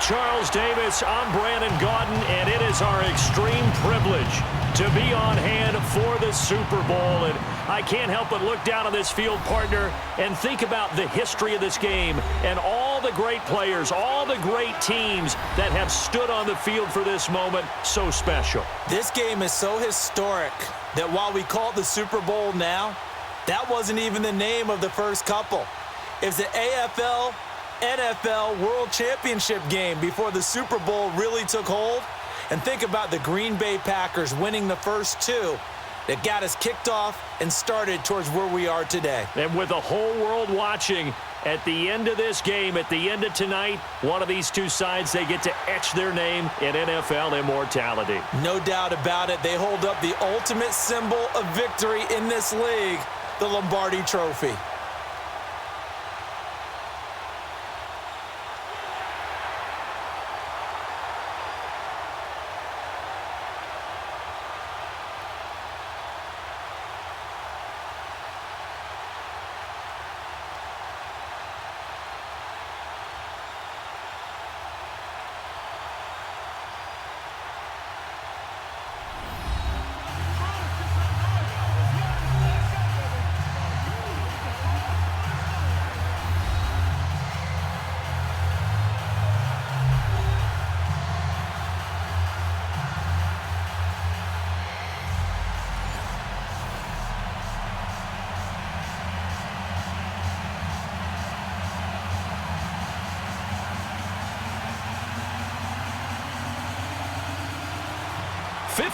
Charles Davis, I'm Brandon Gaudin, and it is our extreme privilege to be on hand for the Super Bowl. And I can't help but look down on this field, partner, and think about the history of this game and all the great players, all the great teams that have stood on the field for this moment. So special. This game is so historic that while we call it the Super Bowl now, that wasn't even the name of the first couple. It was the AFL NFL World Championship game before the Super Bowl really took hold. And think about the Green Bay Packers winning the first two that got us kicked off and started towards where we are today. And with the whole world watching, at the end of this game, at the end of tonight, one of these two sides, they get to etch their name in NFL immortality. No doubt about it. They hold up the ultimate symbol of victory in this league, the Lombardi Trophy.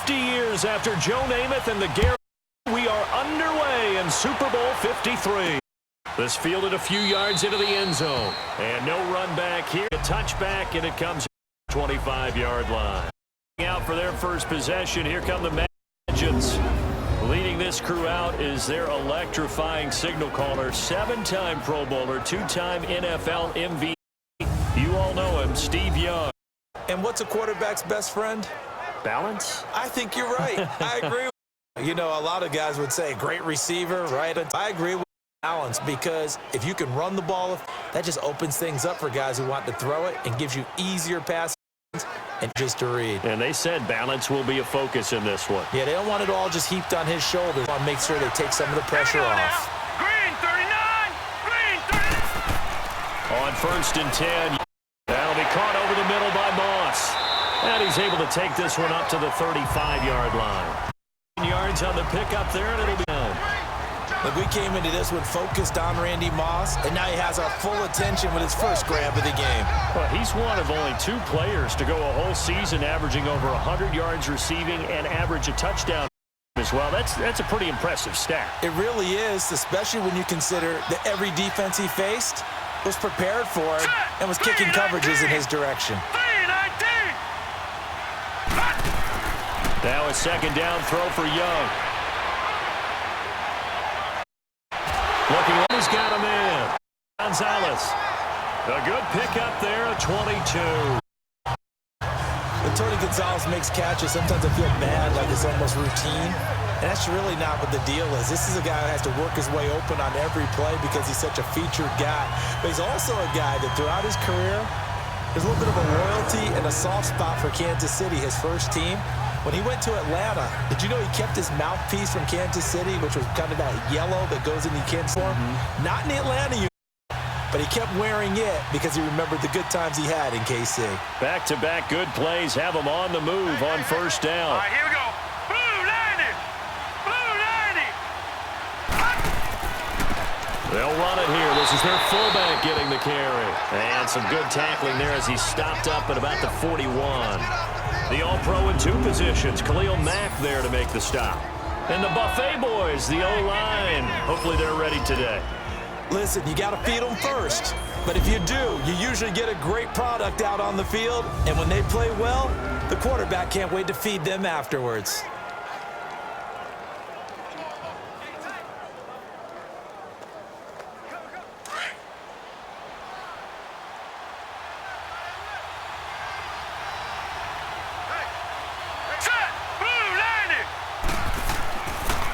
Years after Joe Namath and the Gary, we are underway in Super Bowl 53. This fielded a few yards into the end zone. And no run back here. A touchback, and it comes 25-yard line. Out for their first possession. Here come the Magians. Leading this crew out is their electrifying signal caller, 7-time Pro Bowler, 2-time NFL MVP. You all know him, Steve Young. And what's a quarterback's best friend? Balance? I think you're right. I agree. You know, a lot of guys would say great receiver, right? I agree with balance, because if you can run the ball, that just opens things up for guys who want to throw it and gives you easier passes and just to read. And they said balance will be a focus in this one. Yeah, they don't want it all just heaped on his shoulders. They want to make sure they take some of the pressure off. Green 39! Green 39! On 1st and 10. That'll be caught over the middle by Moss. And he's able to take this one up to the 35-yard line. Yards on the pickup there, and it'll be down. Look, we came into this one focused on Randy Moss, and now he has our full attention with his first grab of the game. Well, he's one of only 2 players to go a whole season averaging over 100 yards receiving and average a touchdown as well. That's a pretty impressive stat. It really is, especially when you consider that every defense he faced was prepared for it and was kicking coverages in his direction. Now a 2nd down throw for Young. Looking like he's got a man. Gonzalez. A good pickup there at 22. When Tony Gonzalez makes catches, sometimes I feel bad, like it's almost routine. And that's really not what the deal is. This is a guy who has to work his way open on every play because he's such a featured guy. But he's also a guy that throughout his career, there's a little bit of a loyalty and a soft spot for Kansas City, his first team. When he went to Atlanta, did you know he kept his mouthpiece from Kansas City, which was kind of that yellow that goes in the Kansas form? Not in the Atlanta, but he kept wearing it because he remembered the good times he had in KC. Back-to-back good plays have him on the move on 1st down. All right, here we go. Blue 90! Blue 90! They'll run it here. This is their fullback getting the carry. And some good tackling there as he stopped up at about the 41. The All-Pro in 2 positions. Khalil Mack there to make the stop. And the Buffet boys, the O-line. Hopefully they're ready today. Listen, you got to feed them first. But if you do, you usually get a great product out on the field. And when they play well, the quarterback can't wait to feed them afterwards.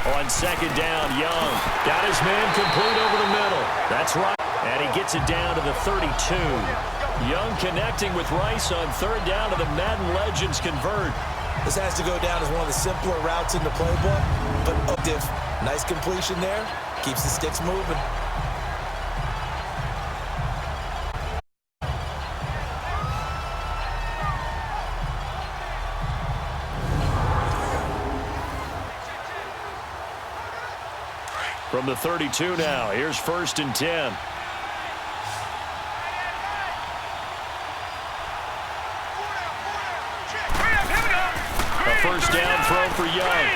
On 2nd down, Young got his man complete over the middle. That's right. And he gets it down to the 32. Young connecting with Rice on third down, and the Madden legends convert. This has to go down as one of the simpler routes in the playbook, but effective. Nice completion there. Keeps the sticks moving. From the 32 now, here's 1st and 10. A first down throw for Young.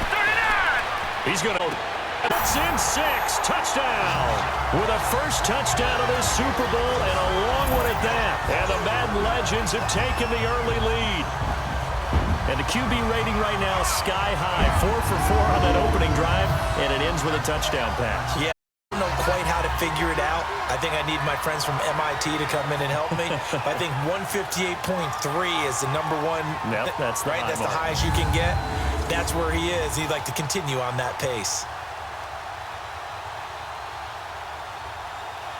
He's going to... It's in 6. Touchdown. With a first touchdown of this Super Bowl and a long one at that. And the Madden legends have taken the early lead. And the QB rating right now is sky high. 4 for 4 on that opening drive, and it ends with a touchdown pass. Yeah, I don't know quite how to figure it out. I think I need my friends from MIT to come in and help me. I think 158.3 is the number one. Yep, that's the right. That's mark. the highest you can get. That's where he is. He'd like to continue on that pace.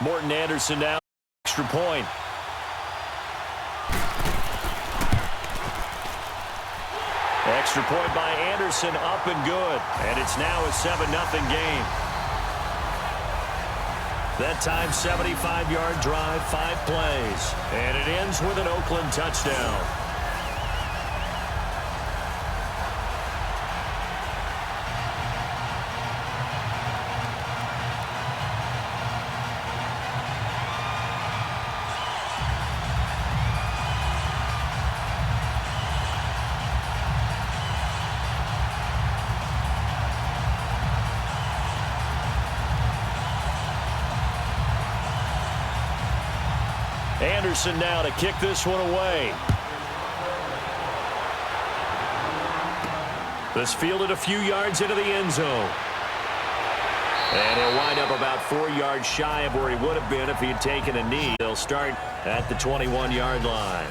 Morton Anderson now, extra point. Extra point by Anderson, up and good. And it's now a 7-0 game. That time, 75-yard drive, 5 plays. And it ends with an Oakland touchdown. Anderson now to kick this one away. This fielded a few yards into the end zone. And he'll wind up about 4 yards shy of where he would have been if he had taken a knee. They'll start at the 21-yard line.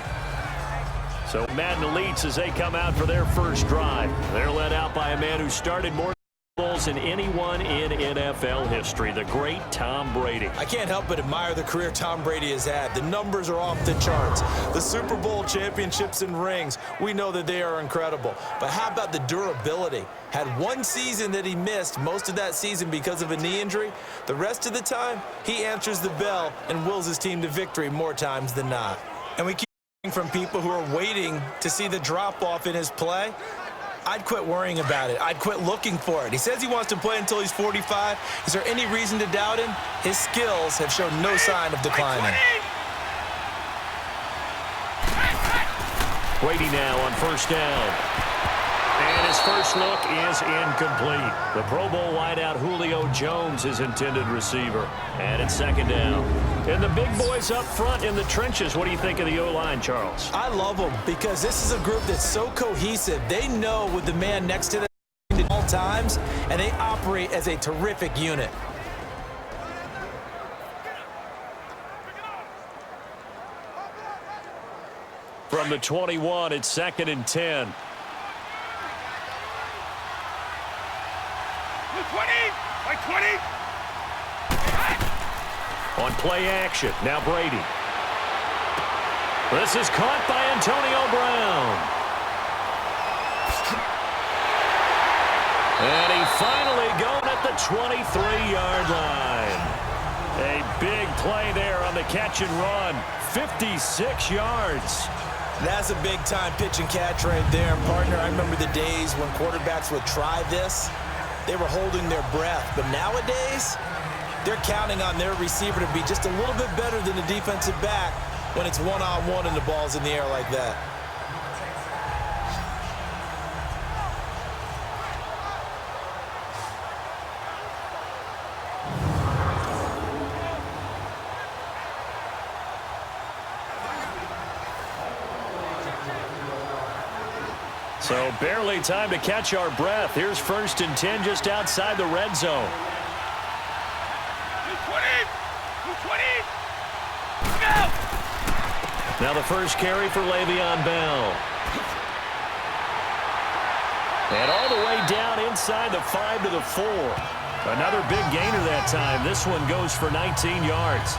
So Madden elites as they come out for their first drive. They're led out by a man who started more Bowls than anyone in NFL history, the great Tom Brady. I can't help but admire the career Tom Brady has had. The numbers are off the charts. The Super Bowl championships and rings, we know that they are incredible. But how about the durability? Had one season that he missed, most of that season because of a knee injury. The rest of the time, he answers the bell and wills his team to victory more times than not. And we keep hearing from people who are waiting to see the drop-off in his play. I'd quit worrying about it. I'd quit looking for it. He says he wants to play until he's 45. Is there any reason to doubt him? His skills have shown no sign of declining. Brady now on first down. And his first look is incomplete. The Pro Bowl wideout Julio Jones is intended receiver. And it's second down. And the big boys up front in the trenches. What do you think of the O-line, Charles? I love them because this is a group that's so cohesive. They know with the man next to them at all times, and they operate as a terrific unit. From the 21, it's 2nd and 10. 20. On play action, now Brady. This is caught by Antonio Brown. And he finally going at the 23-yard line. A big play there on the catch and run. 56 yards. That's a big-time pitch and catch right there, partner. I remember the days when quarterbacks would try this. They were holding their breath. But nowadays, they're counting on their receiver to be just a little bit better than the defensive back when it's one-on-one and the ball's in the air like that. So barely time to catch our breath. Here's 1st and 10 just outside the red zone. 20. Now the first carry for Le'Veon Bell. And all the way down inside the 5 to the 4. Another big gainer that time. This one goes for 19 yards.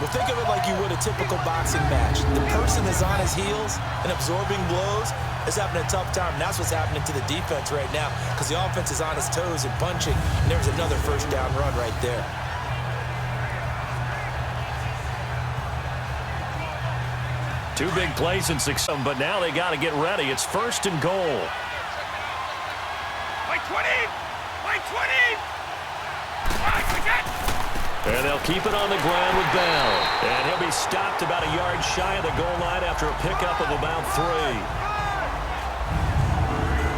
Well, think of it like you would a typical boxing match. The person is on his heels and absorbing blows is having a tough time. And that's what's happening to the defense right now because the offense is on his toes and punching. And there's another first down run right there. Two big plays in 6, but now they got to get ready. It's 1st and goal. By 20! By 20! And they'll keep it on the ground with Bell. And he'll be stopped about a yard shy of the goal line after a pickup of about 3.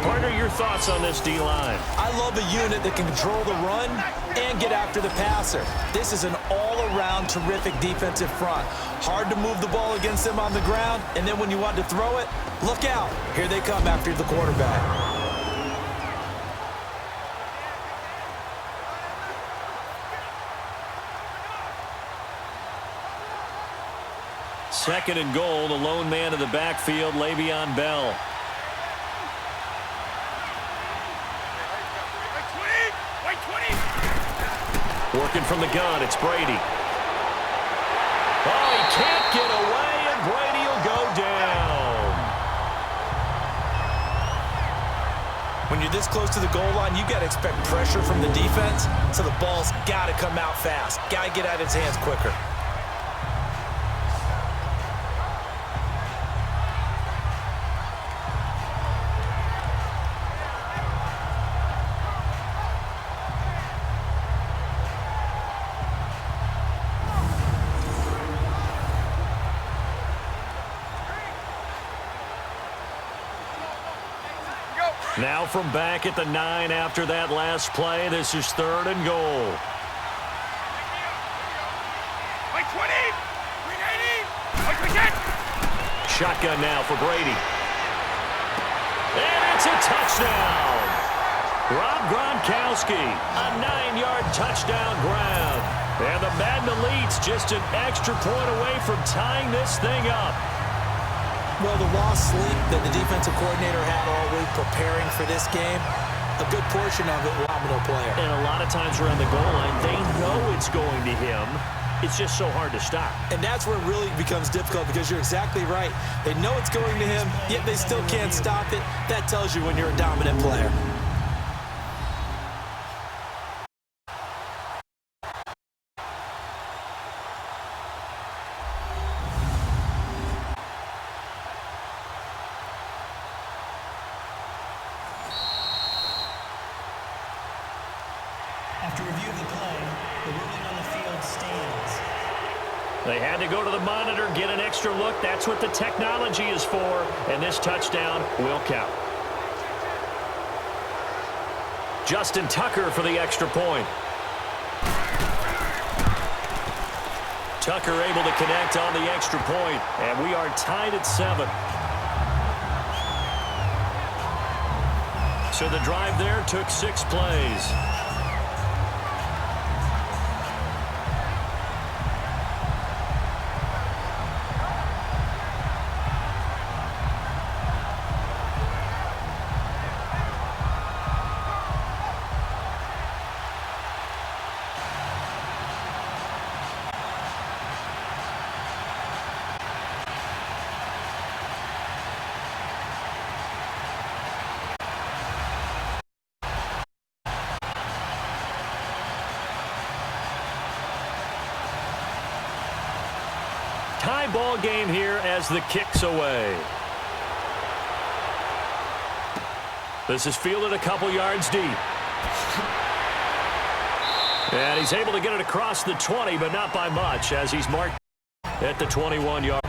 Partner, your thoughts on this D-line? I love a unit that can control the run and get after the passer. This is an all-around terrific defensive front. Hard to move the ball against them on the ground, and then when you want to throw it, look out. Here they come after the quarterback. 2nd and goal, the lone man in the backfield, Le'Veon Bell. Working from the gun, it's Brady. Oh, he can't get away, and Brady will go down. When you're this close to the goal line, you got to expect pressure from the defense, so the ball's got to come out fast. Got to get out of his hands quicker. Now from back at the 9 after that last play, this is 3rd and goal. By 20! 390! Shotgun now for Brady. And it's a touchdown. Rob Gronkowski, a 9-yard touchdown grab. And the Madden Elite's just an extra point away from tying this thing up. Well, the lost sleep that the defensive coordinator had all week preparing for this game, a good portion of it was a phenomenal player. And a lot of times around the goal line, they know it's going to him. It's just so hard to stop. And that's where it really becomes difficult because you're exactly right. They know it's going to him, yet they still can't stop it. That tells you when you're a dominant player. After review of the play, the ruling on the field stands. They had to go to the monitor, get an extra look. That's what the technology is for, and this touchdown will count. Justin Tucker for the extra point. Tucker able to connect on the extra point, and we are tied at 7. So the drive there took 6 plays. Tie ball game here as the kick's away. This is fielded a couple yards deep. And he's able to get it across the 20, but not by much as he's marked at the 21-yard.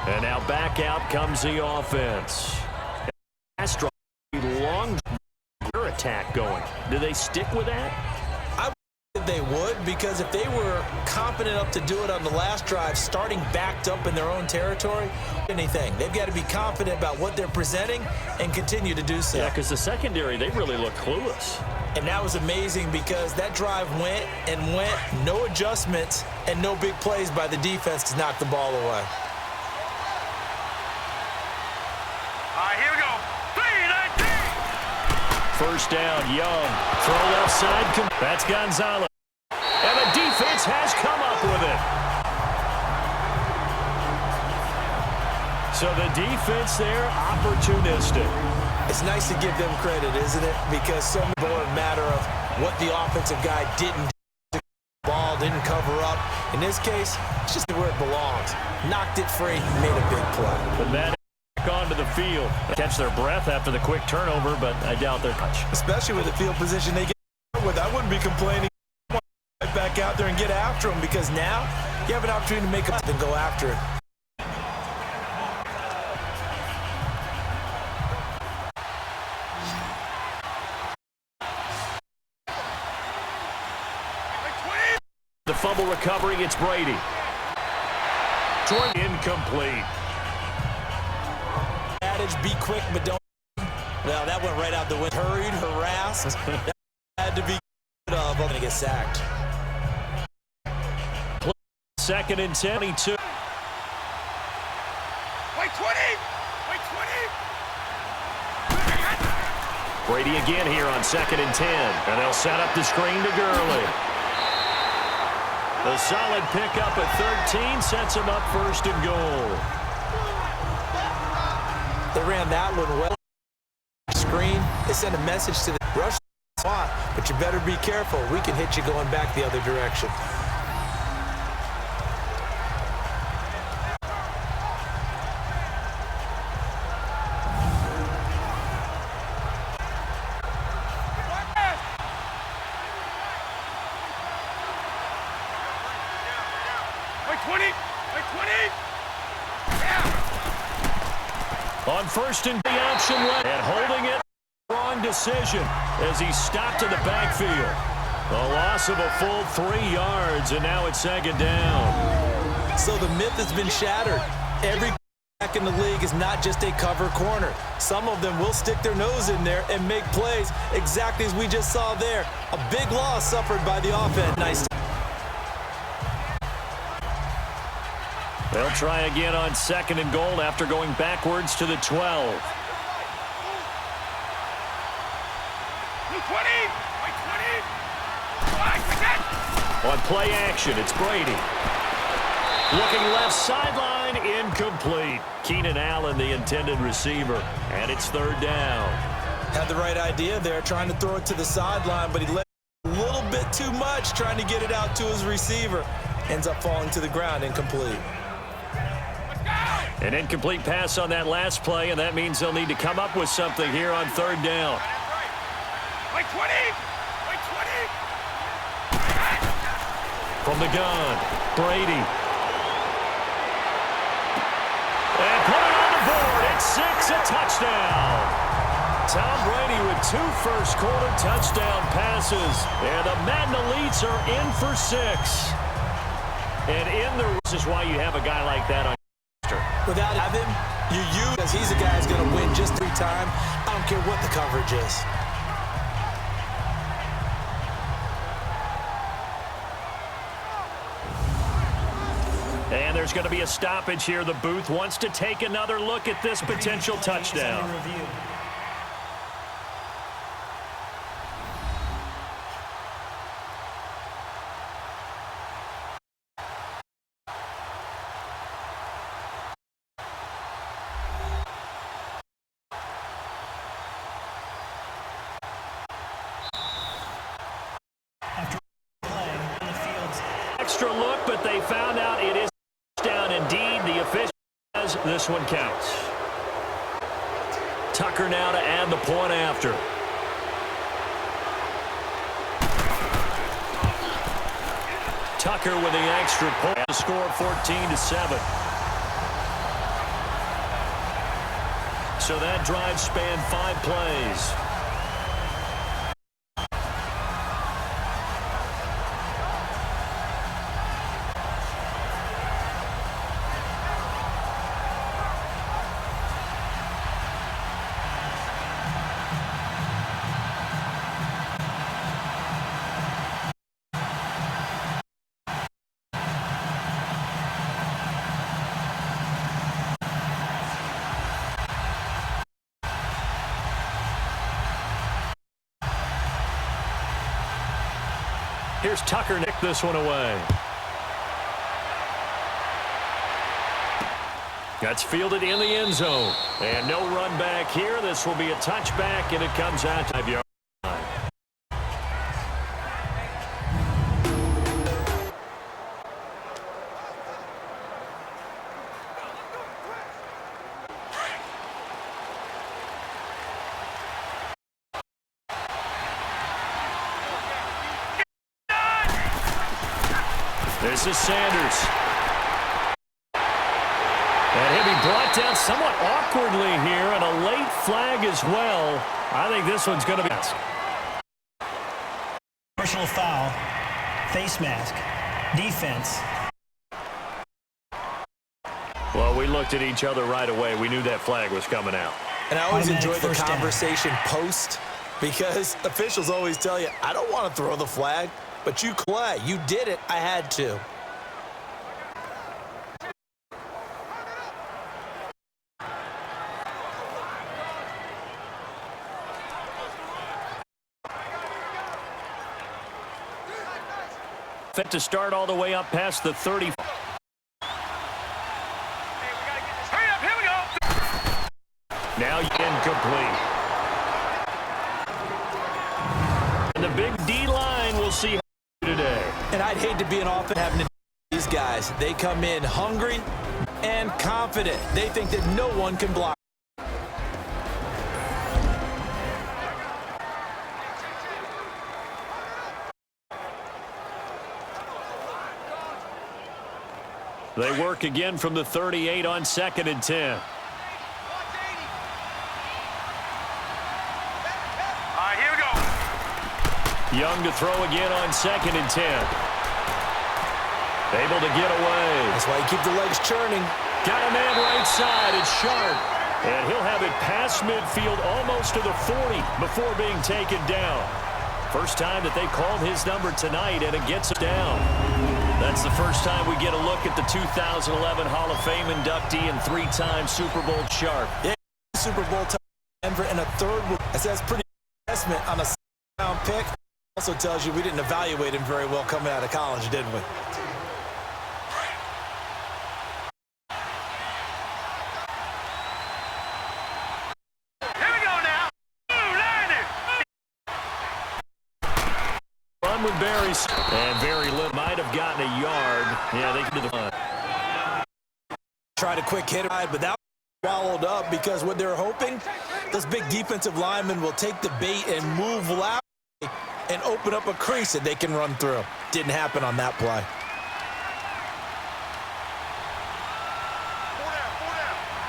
And now back out comes the offense. Long attack going. Do they stick with that? They would, because if they were confident enough to do it on the last drive, starting backed up in their own territory, anything. They've got to be confident about what they're presenting and continue to do so. Yeah, because the secondary, they really look clueless. And that was amazing because that drive went and went, no adjustments and no big plays by the defense to knock the ball away. Here we go. 3-19. First down, Young. Throw left side. That's Gonzalez. And the defense Jones has come up with it. So the defense there, opportunistic. It's nice to give them credit, isn't it? Because so much more a matter of what the offensive guy didn't do. The ball didn't cover up. In this case, it's just where it belongs. Knocked it free, made a big play. The Madden back onto the field. Catch their breath after the quick turnover, but I doubt they're much. Especially with the field position they get with. I wouldn't be complaining. Right back out there and get after them, because now you have an opportunity to make a and go after it. The fumble recovery, it's Brady. Incomplete. Adage, be quick, but don't. Well, that went right out the window. Hurried, harassed. That had to be good of. I'm going to get sacked. 2nd and 10. 22. Wait 20! Wait 20! Brady again here on 2nd and 10. And they'll set up the screen to Gurley. A solid pickup at 13 sets him up 1st and goal. They ran that one well. Screen. They sent a message to the rush spot, but you better be careful. We can hit you going back the other direction. Wait 20! Wait 20! On 1st and the option left. And holding it. Wrong decision as he stopped in the backfield. A loss of a full 3 yards, and now it's 2nd down. So the myth has been shattered. Every back in the league is not just a cover corner. Some of them will stick their nose in there and make plays exactly as we just saw there. A big loss suffered by the offense. Nice. They'll try again on 2nd and goal after going backwards to the 12. Wait 20! Wait 20! On play action, it's Brady. Looking left sideline, incomplete. Keenan Allen, the intended receiver, and it's 3rd down. Had the right idea there, trying to throw it to the sideline, but he let a little bit too much, trying to get it out to his receiver. Ends up falling to the ground, incomplete. An incomplete pass on that last play, and that means they'll need to come up with something here on 3rd down. Wait 20! Wait 20! From the gun, Brady. And put it on the board. It's 6, a touchdown. Tom Brady with 2 first-quarter touchdown passes. And the Madden Elites are in for 6. And this is why you have a guy like that on. Without him, you use, because he's a guy who's going to win just 3 times. I don't care what the coverage is. And there's going to be a stoppage here. The booth wants to take another look at this potential touchdown. Extra look, but they found out it is down indeed. The official says this one counts. Tucker now to add the point after. Tucker with the extra point to score 14-7. So that drive spanned 5 plays. Here's Tucker nick this one away. That's fielded in the end zone. And no run back here. This will be a touchback, and it comes out to 5 yards. This is Sanders. And he'll be brought down somewhat awkwardly here, and a late flag as well. I think this one's going to be... Personal foul, face mask, defense. Well, we looked at each other right away. We knew that flag was coming out. And I always Automatic enjoy the first down. conversation post, because officials always tell you, I don't want to throw the flag, but you, Clay, you did it. I had to. Fit to start all the way up past the 30. Hurry up, here we go. Now incomplete. And the big D line will see today. And I'd hate to be an offense having to these guys. They come in hungry and confident. They think that no one can block. They work again from the 38 on 2nd and 10. All right, here we go. Young to throw again on 2nd and 10. Able to get away. That's why you keep the legs churning. Got a man right side. It's Sharp. And he'll have it past midfield almost to the 40 before being taken down. First time that they called his number tonight, and it gets him down. That's the first time we get a look at the 2011 Hall of Fame inductee and 3-time Super Bowl Sharp. Yeah, Super Bowl time Denver and a third. That's pretty investment on a second-round pick. Also tells you we didn't evaluate him very well coming out of college, didn't we? Here we go now. Run with Barry's. And very little. Might have gotten a yard. Yeah, they can do the fun. Tried a quick hit, but that was swallowed up because what they're hoping, those big defensive linemen will take the bait and move loud and open up a crease that they can run through. Didn't happen on that play.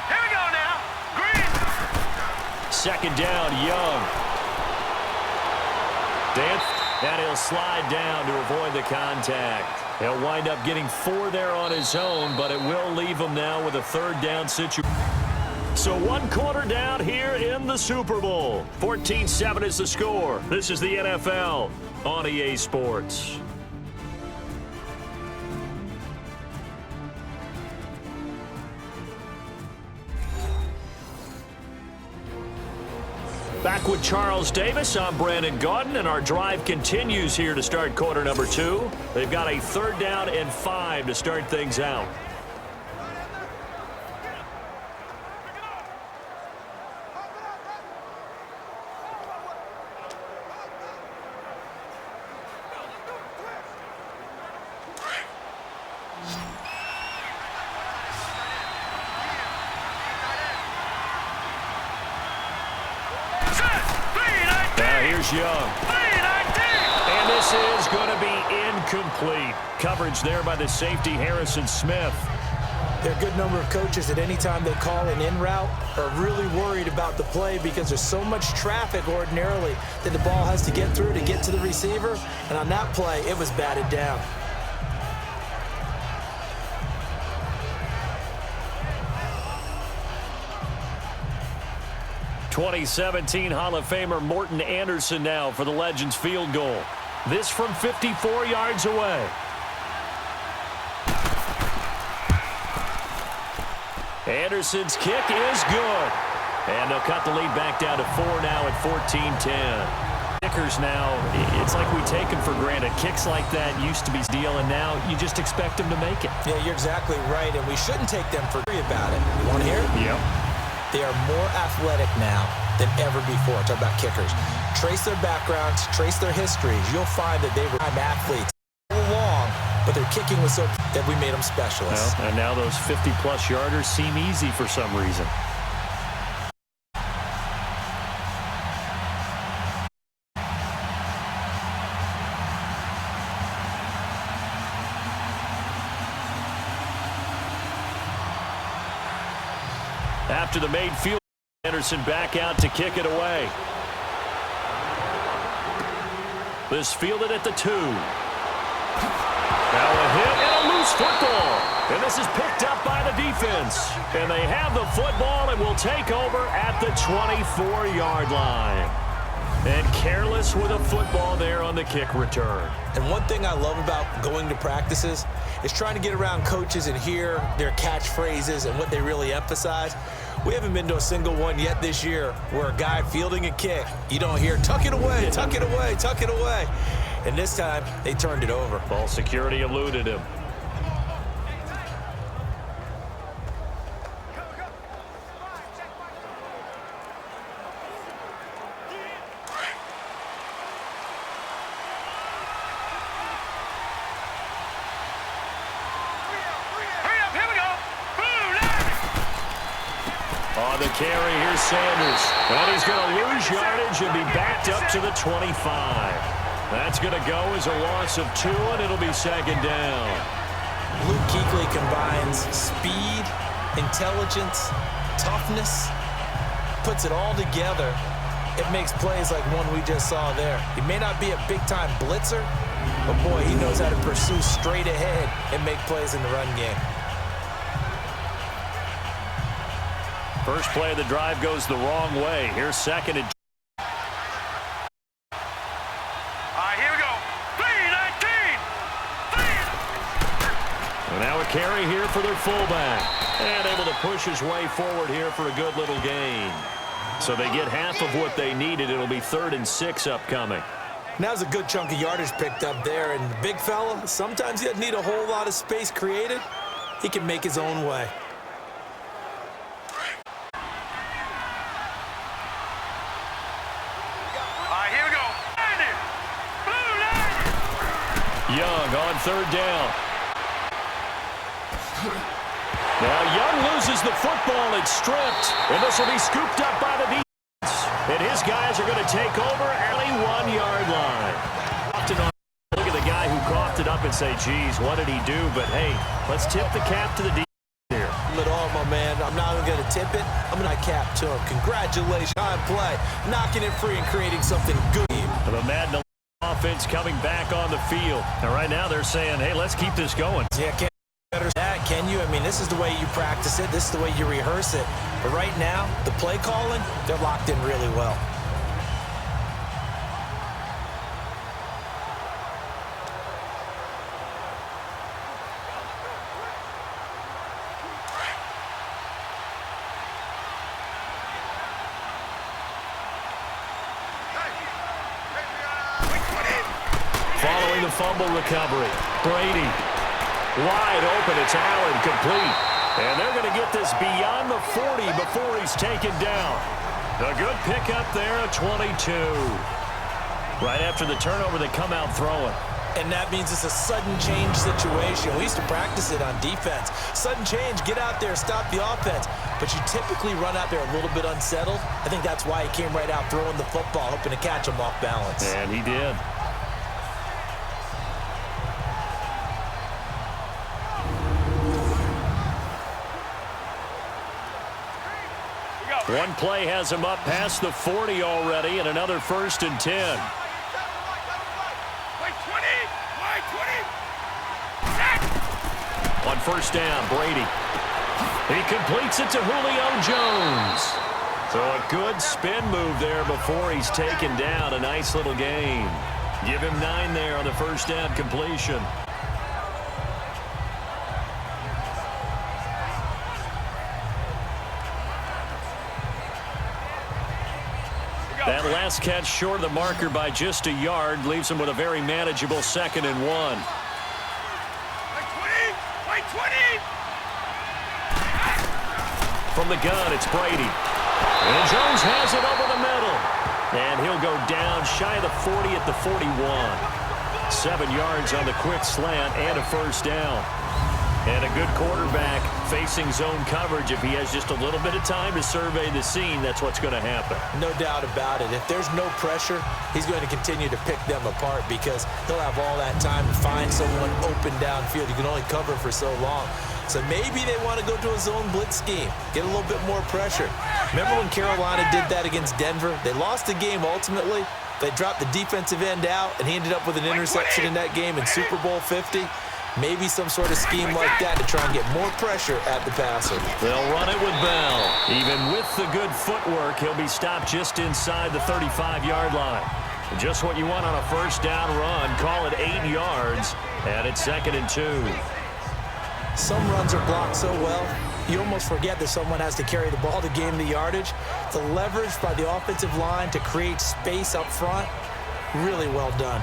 Here we go now. Green. Second down, Young. And he'll slide down to avoid the contact. He'll wind up getting 4 there on his own, but it will leave him now with a 3rd down situation. So 1 quarter down here in the Super Bowl. 14-7 is the score. This is the NFL on EA Sports. Back with Charles Davis, I'm Brandon Gaudin, and our drive continues here to start quarter number 2. They've got a 3rd down and 5 to start things out. Young. And this is going to be incomplete. Coverage there by the safety, Harrison Smith. There are a good number of coaches that any time they call an in route are really worried about the play because there's so much traffic ordinarily that the ball has to get through to get to the receiver. And on that play, it was batted down. '17 Hall of Famer Morton Anderson now for the Legends field goal. This from 54 yards away. Anderson's kick is good. And they'll cut the lead back down to 4 now at 14-10. Kickers now, it's like we take them for granted. Kicks like that used to be deal, and now you just expect them to make it. Yeah, you're exactly right, and we shouldn't take them for granted about it. You want to hear it? Yep. They are more athletic now than ever before. Talk about kickers. Trace their backgrounds, trace their histories. You'll find that they were athletes all along, but their kicking was so that we made them specialists. Well, and now those 50-plus yarders seem easy for some reason. After the made field, Anderson back out to kick it away. This fielded at the 2. Now a hit and a loose football. And this is picked up by the defense. And they have the football and will take over at the 24-yard line. And careless with a football there on the kick return. And one thing I love about going to practices is trying to get around coaches and hear their catchphrases and what they really emphasize. We haven't been to a single one yet this year where a guy fielding a kick, you don't hear, tuck it away, tuck it away, tuck it away. And this time, they turned it over. Ball security eluded him. On the carry, here's Sanders. And he's going to lose yardage and be backed up to the 25. That's going to go as a loss of 2, and it'll be second down. Luke Kuechly combines speed, intelligence, toughness, puts it all together. It makes plays like one we just saw there. He may not be a big-time blitzer, but, boy, he knows how to pursue straight ahead and make plays in the run game. First play of the drive goes the wrong way. Here's second and... All right, here we go. 3-19. And now a carry here for their fullback. And able to push his way forward here for a good little gain. So they get half of what they needed. It'll be 3rd and 6 upcoming. Now's a good chunk of yardage picked up there. And the big fella, sometimes he doesn't need a whole lot of space created. He can make his own way. Young on 3rd down. Now Young loses the football. It's stripped. And this will be scooped up by the defense. And his guys are going to take over at the 1-yard line. Look at the guy who coughed it up and say, geez, what did he do? But, hey, let's tip the cap to the defense here. It all, my man. I'm not even going to tip it. I'm going to cap to him. Congratulations on play. Knocking it free and creating something good. The Madden offense coming back on the field. And right now they're saying, hey, let's keep this going. Yeah, can't better that, can you? I mean, this is the way you practice it. This is the way you rehearse it. But right now, the play calling, they're locked in really well. Following the fumble recovery, Brady wide open. It's Allen, complete. And they're going to get this beyond the 40 before he's taken down. A good pickup there at 22. Right after the turnover, they come out throwing. And that means it's a sudden change situation. We used to practice it on defense. Sudden change, get out there, stop the offense. But you typically run out there a little bit unsettled. I think that's why he came right out throwing the football, hoping to catch him off balance. And he did. One play has him up past the 40 already, and another 1st and 10. On 1st down, Brady. He completes it to Julio Jones. So a good spin move there before he's taken down. A nice little gain. Give him 9 there on the 1st down completion. That last catch short of the marker by just a yard leaves him with a very manageable 2nd and 1. Wait 20! From the gun, it's Brady. And Jones has it over the middle. And he'll go down shy of the 40 at the 41. 7 yards on the quick slant and a first down. And a good quarterback facing zone coverage. If he has just a little bit of time to survey the scene, that's what's going to happen. No doubt about it. If there's no pressure, he's going to continue to pick them apart because he'll have all that time to find someone open downfield. You can only cover for so long. So maybe they want to go to a zone blitz scheme, get a little bit more pressure. Remember when Carolina did that against Denver? They lost the game ultimately. They dropped the defensive end out, and he ended up with an interception in that game in Super Bowl 50. Maybe some sort of scheme like that to try and get more pressure at the passer. They'll run it with Bell. Even with the good footwork, he'll be stopped just inside the 35-yard line. Just what you want on a first down run. Call it 8 yards, and it's 2nd and 2. Some runs are blocked so well, you almost forget that someone has to carry the ball to gain the yardage. The leverage by the offensive line to create space up front, really well done.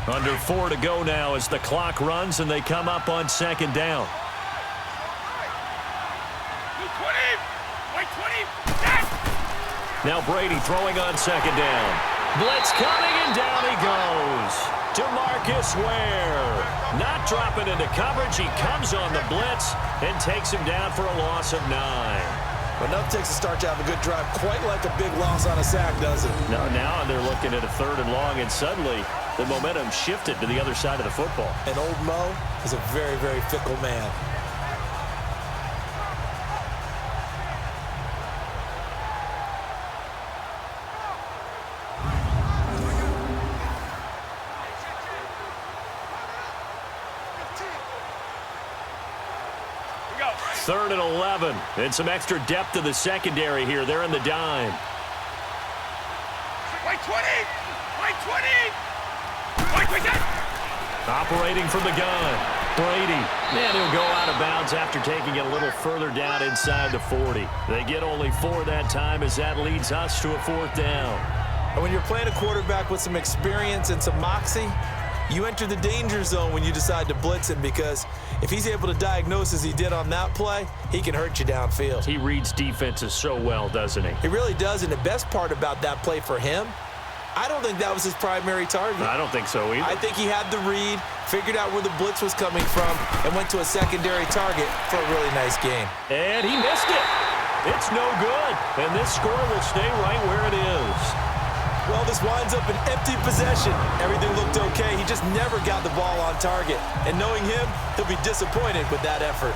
Under 4 to go now as the clock runs and they come up on 2nd down. Now Brady throwing on 2nd down. Blitz coming and down he goes. DeMarcus Ware not dropping into coverage. He comes on the blitz and takes him down for a loss of 9. Enough takes a start to have a good drive, quite like a big loss on a sack, does it? No, now they're looking at a 3rd and long, and suddenly the momentum shifted to the other side of the football. And old Mo is a very, very fickle man. Third and 11. And some extra depth to the secondary here. They're in the dime. Wait 20! Wait 20! Wait 10! Operating from the gun. Brady. And he'll go out of bounds after taking it a little further down inside the 40. They get only 4 that time as that leads us to a 4th down. And when you're playing a quarterback with some experience and some moxie, you enter the danger zone when you decide to blitz him, because if he's able to diagnose as he did on that play, he can hurt you downfield. He reads defenses so well, doesn't he? He really does, and the best part about that play for him, I don't think that was his primary target. I don't think so either. I think he had the read, figured out where the blitz was coming from, and went to a secondary target for a really nice game. And he missed it. It's no good, and this score will stay right where it is. Well, this winds up an empty possession. Everything looked okay. He just never got the ball on target. And knowing him, he'll be disappointed with that effort.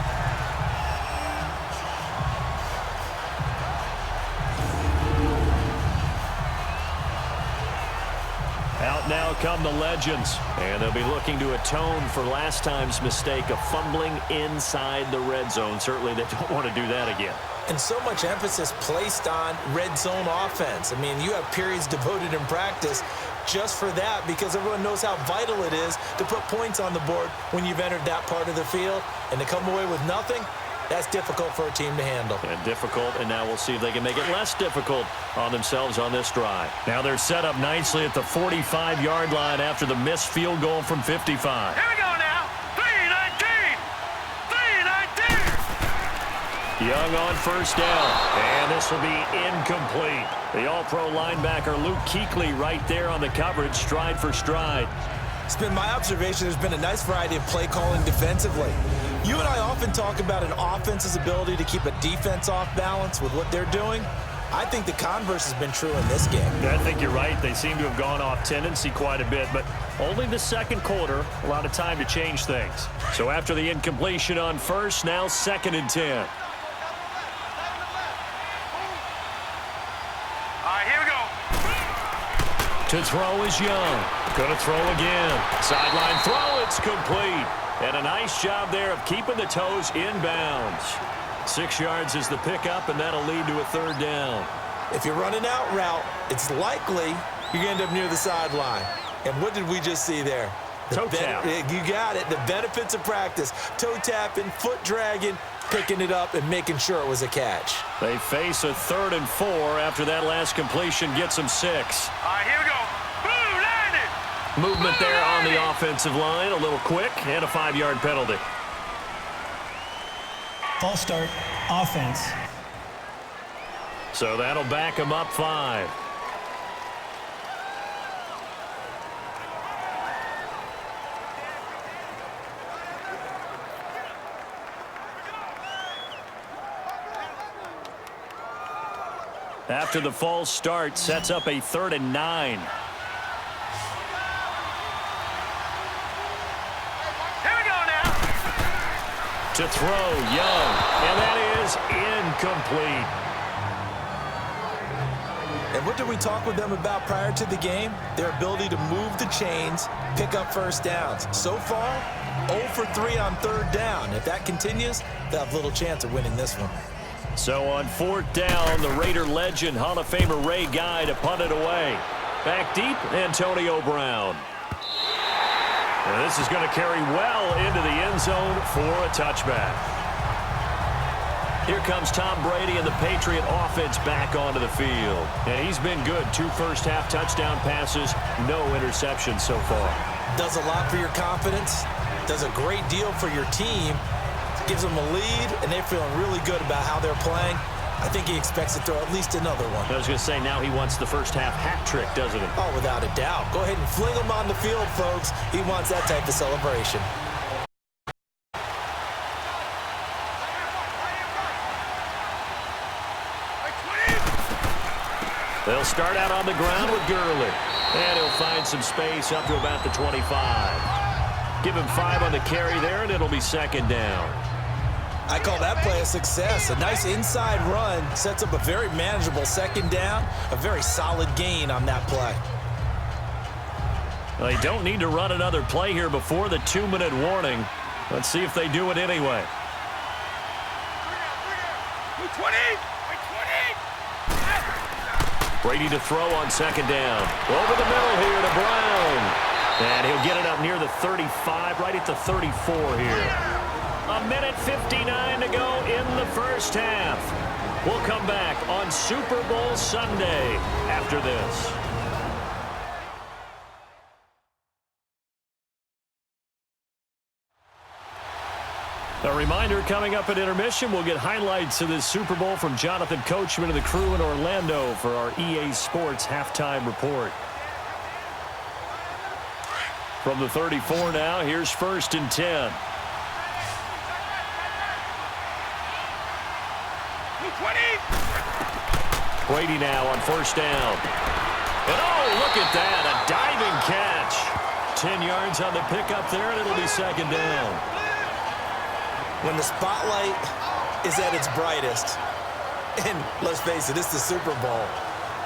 Out now come the legends, and they'll be looking to atone for last time's mistake of fumbling inside the red zone. Certainly they don't want to do that again. And so much emphasis placed on red zone offense. I mean, you have periods devoted in practice just for that, because everyone knows how vital it is to put points on the board when you've entered that part of the field. And to come away with nothing, that's difficult for a team to handle. And difficult, and now we'll see if they can make it less difficult on themselves on this drive. Now they're set up nicely at the 45-yard line after the missed field goal from 55. Here we go now. 3-19. 3-19. Young on first down, and this will be incomplete. The all-pro linebacker Luke Kuechly right there on the coverage, stride for stride. It's been my observation there's been a nice variety of play calling defensively. You and I often talk about an offense's ability to keep a defense off balance with what they're doing. I think the converse has been true in this game. I think you're right. They seem to have gone off tendency quite a bit, but only the second quarter, a lot of time to change things. So after the incompletion on first, now 2nd and 10. Here we go. To throw is Young. Gonna throw again. Sideline throw, it's complete. And a nice job there of keeping the toes inbounds. 6 yards is the pickup, and that'll lead to a 3rd down. If you're running out route, it's likely you're going to end up near the sideline. And what did we just see there? Toe tap. You got it. The benefits of practice. Toe tapping, foot dragging, picking it up, and making sure it was a catch. They face a 3rd and 4 after that last completion gets them 6. All right, here we go. Boom, landed. Movement there on the offensive line, a little quick, and a 5-yard penalty. False start, offense. So that'll back them up 5. After the false start, sets up a 3rd and 9. Here we go now. To throw, Young, and that is incomplete. And what did we talk with them about prior to the game? Their ability to move the chains, pick up first downs. So far, 0 for 3 on 3rd down. If that continues, they'll have little chance of winning this one. So on 4th down, the Raider legend, Hall of Famer Ray Guy to punt it away. Back deep, Antonio Brown. And this is going to carry well into the end zone for a touchback. Here comes Tom Brady and the Patriot offense back onto the field. And he's been good. 2 first-half touchdown passes, no interceptions so far. Does a lot for your confidence. Does a great deal for your team. Gives them a lead, and they're feeling really good about how they're playing. I think he expects to throw at least another one. I was going to say, now he wants the first-half hat trick, doesn't he? Oh, without a doubt. Go ahead and fling him on the field, folks. He wants that type of celebration. They'll start out on the ground with Gurley. And he'll find some space up to about the 25. Give him 5 on the carry there, and it'll be 2nd down. I call that play a success. A nice inside run sets up a very manageable 2nd down. A very solid gain on that play. Well, they don't need to run another play here before the 2-minute warning. Let's see if they do it anyway. 20. Brady to throw on 2nd down. Over the middle here to Brown. And he'll get it up near the 35, right at the 34 here. 1:59 to go in the first half. We'll come back on Super Bowl Sunday after this. A reminder, coming up at intermission, we'll get highlights of this Super Bowl from Jonathan Coachman and the crew in Orlando for our EA Sports halftime report. From the 34 now, here's 1st and 10. 20. Brady now on 1st down. And oh, look at that, a diving catch. 10 yards on the pickup there, and it'll be 2nd down. When the spotlight is at its brightest, and let's face it, it's the Super Bowl,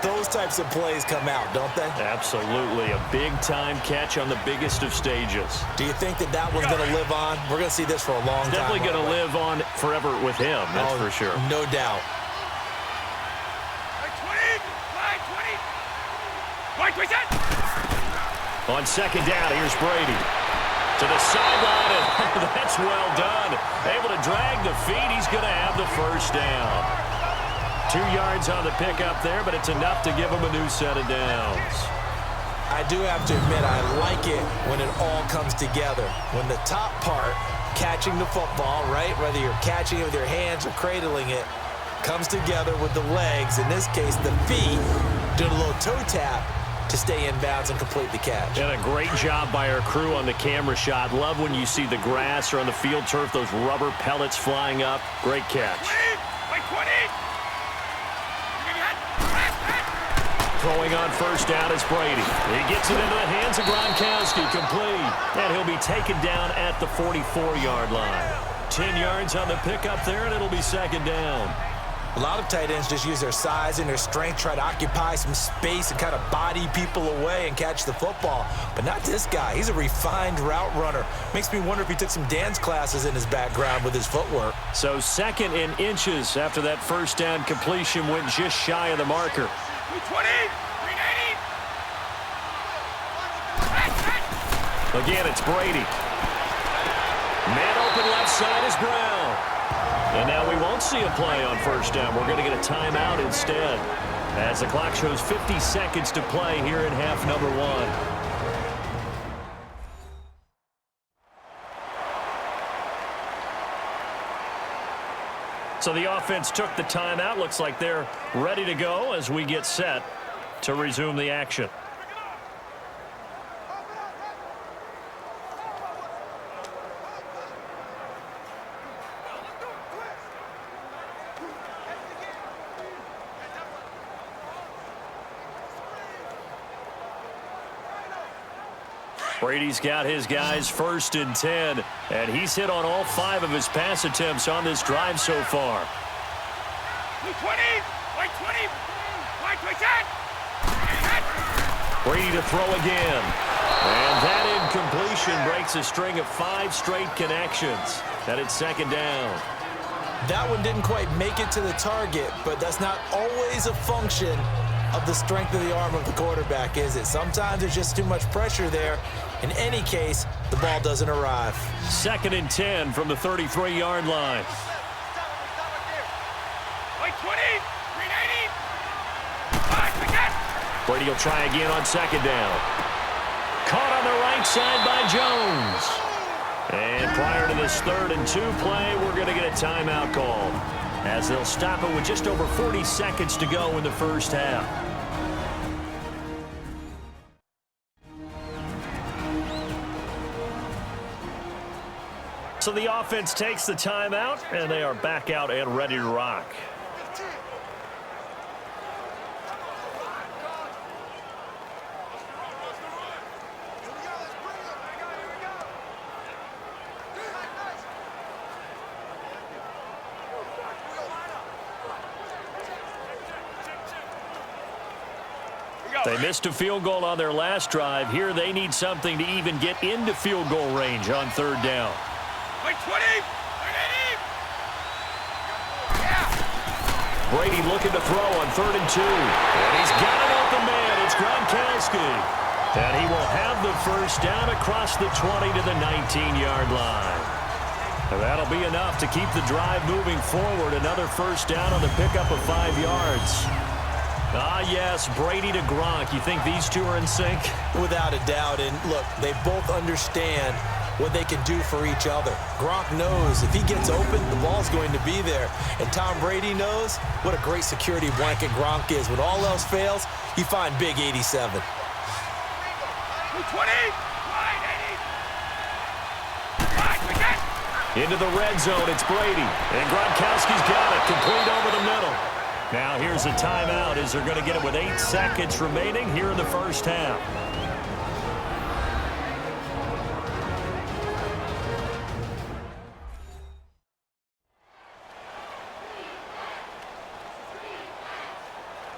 those types of plays come out, don't they? Absolutely. A big-time catch on the biggest of stages. Do you think that that one's going to live on? We're going to see this for a long time. Definitely going to live on forever with him, that's for sure. No doubt. 20. On 2nd down, here's Brady. To the sideline, and that's well done. Able to drag the feet. He's going to have the 1st down. 2 yards on the pickup there, but it's enough to give him a new set of downs. I do have to admit, I like it when it all comes together. When the top part, catching the football, right, whether you're catching it with your hands or cradling it, comes together with the legs, in this case the feet, doing a little toe tap to stay in bounds and complete the catch. And a great job by our crew on the camera shot. Love when you see the grass or on the field turf, those rubber pellets flying up. Great catch. 20. Throwing on 1st down is Brady. He gets it into the hands of Gronkowski, complete. And he'll be taken down at the 44-yard line. 10 yards on the pickup there, and it'll be 2nd down. A lot of tight ends just use their size and their strength, try to occupy some space and kind of body people away and catch the football. But not this guy. He's a refined route runner. Makes me wonder if he took some dance classes in his background with his footwork. So 2nd in inches after that 1st down completion went just shy of the marker. 20. 390. Again, it's Brady. Man open left side is Brown. And now we won't see a play on first down. We're going to get a timeout instead, as the clock shows 50 seconds to play here in half number 1. So the offense took the timeout. Looks like they're ready to go as we get set to resume the action. Brady's got his guys 1st and 10, and he's hit on all 5 of his pass attempts on this drive so far. 20, 20, 20. Brady to throw again. And that incompletion breaks a string of 5 straight connections. And it's 2nd down. That one didn't quite make it to the target, but that's not always a function of the strength of the arm of the quarterback, is it? Sometimes there's just too much pressure there. In any case, the ball doesn't arrive. 2nd and 10 from the 33-yard line. 20, 390. Brady will try again on 2nd down. Caught on the right side by Jones. And prior to this 3rd and 2 play, we're going to get a timeout call, as they'll stop it with just over 40 seconds to go in the first half. So the offense takes the timeout, and they are back out and ready to rock. They missed a field goal on their last drive. Here they need something to even get into field goal range on 3rd down. 20, 20. Brady looking to throw on 3rd and 2. And he's got an open man. It's Gronkowski. And he will have the first down across the 20 to the 19-yard line. And that'll be enough to keep the drive moving forward. Another first down on the pickup of 5 yards. Ah, yes, Brady to Gronk. You think these two are in sync? Without a doubt. And look, they both understand what they can do for each other. Gronk knows if he gets open, the ball's going to be there. And Tom Brady knows what a great security blanket Gronk is. When all else fails, you find Big 87. 20, Into the red zone, it's Brady. And Gronkowski's got it, complete over the middle. Now here's a timeout as they're going to get it with 8 seconds remaining here in the first half.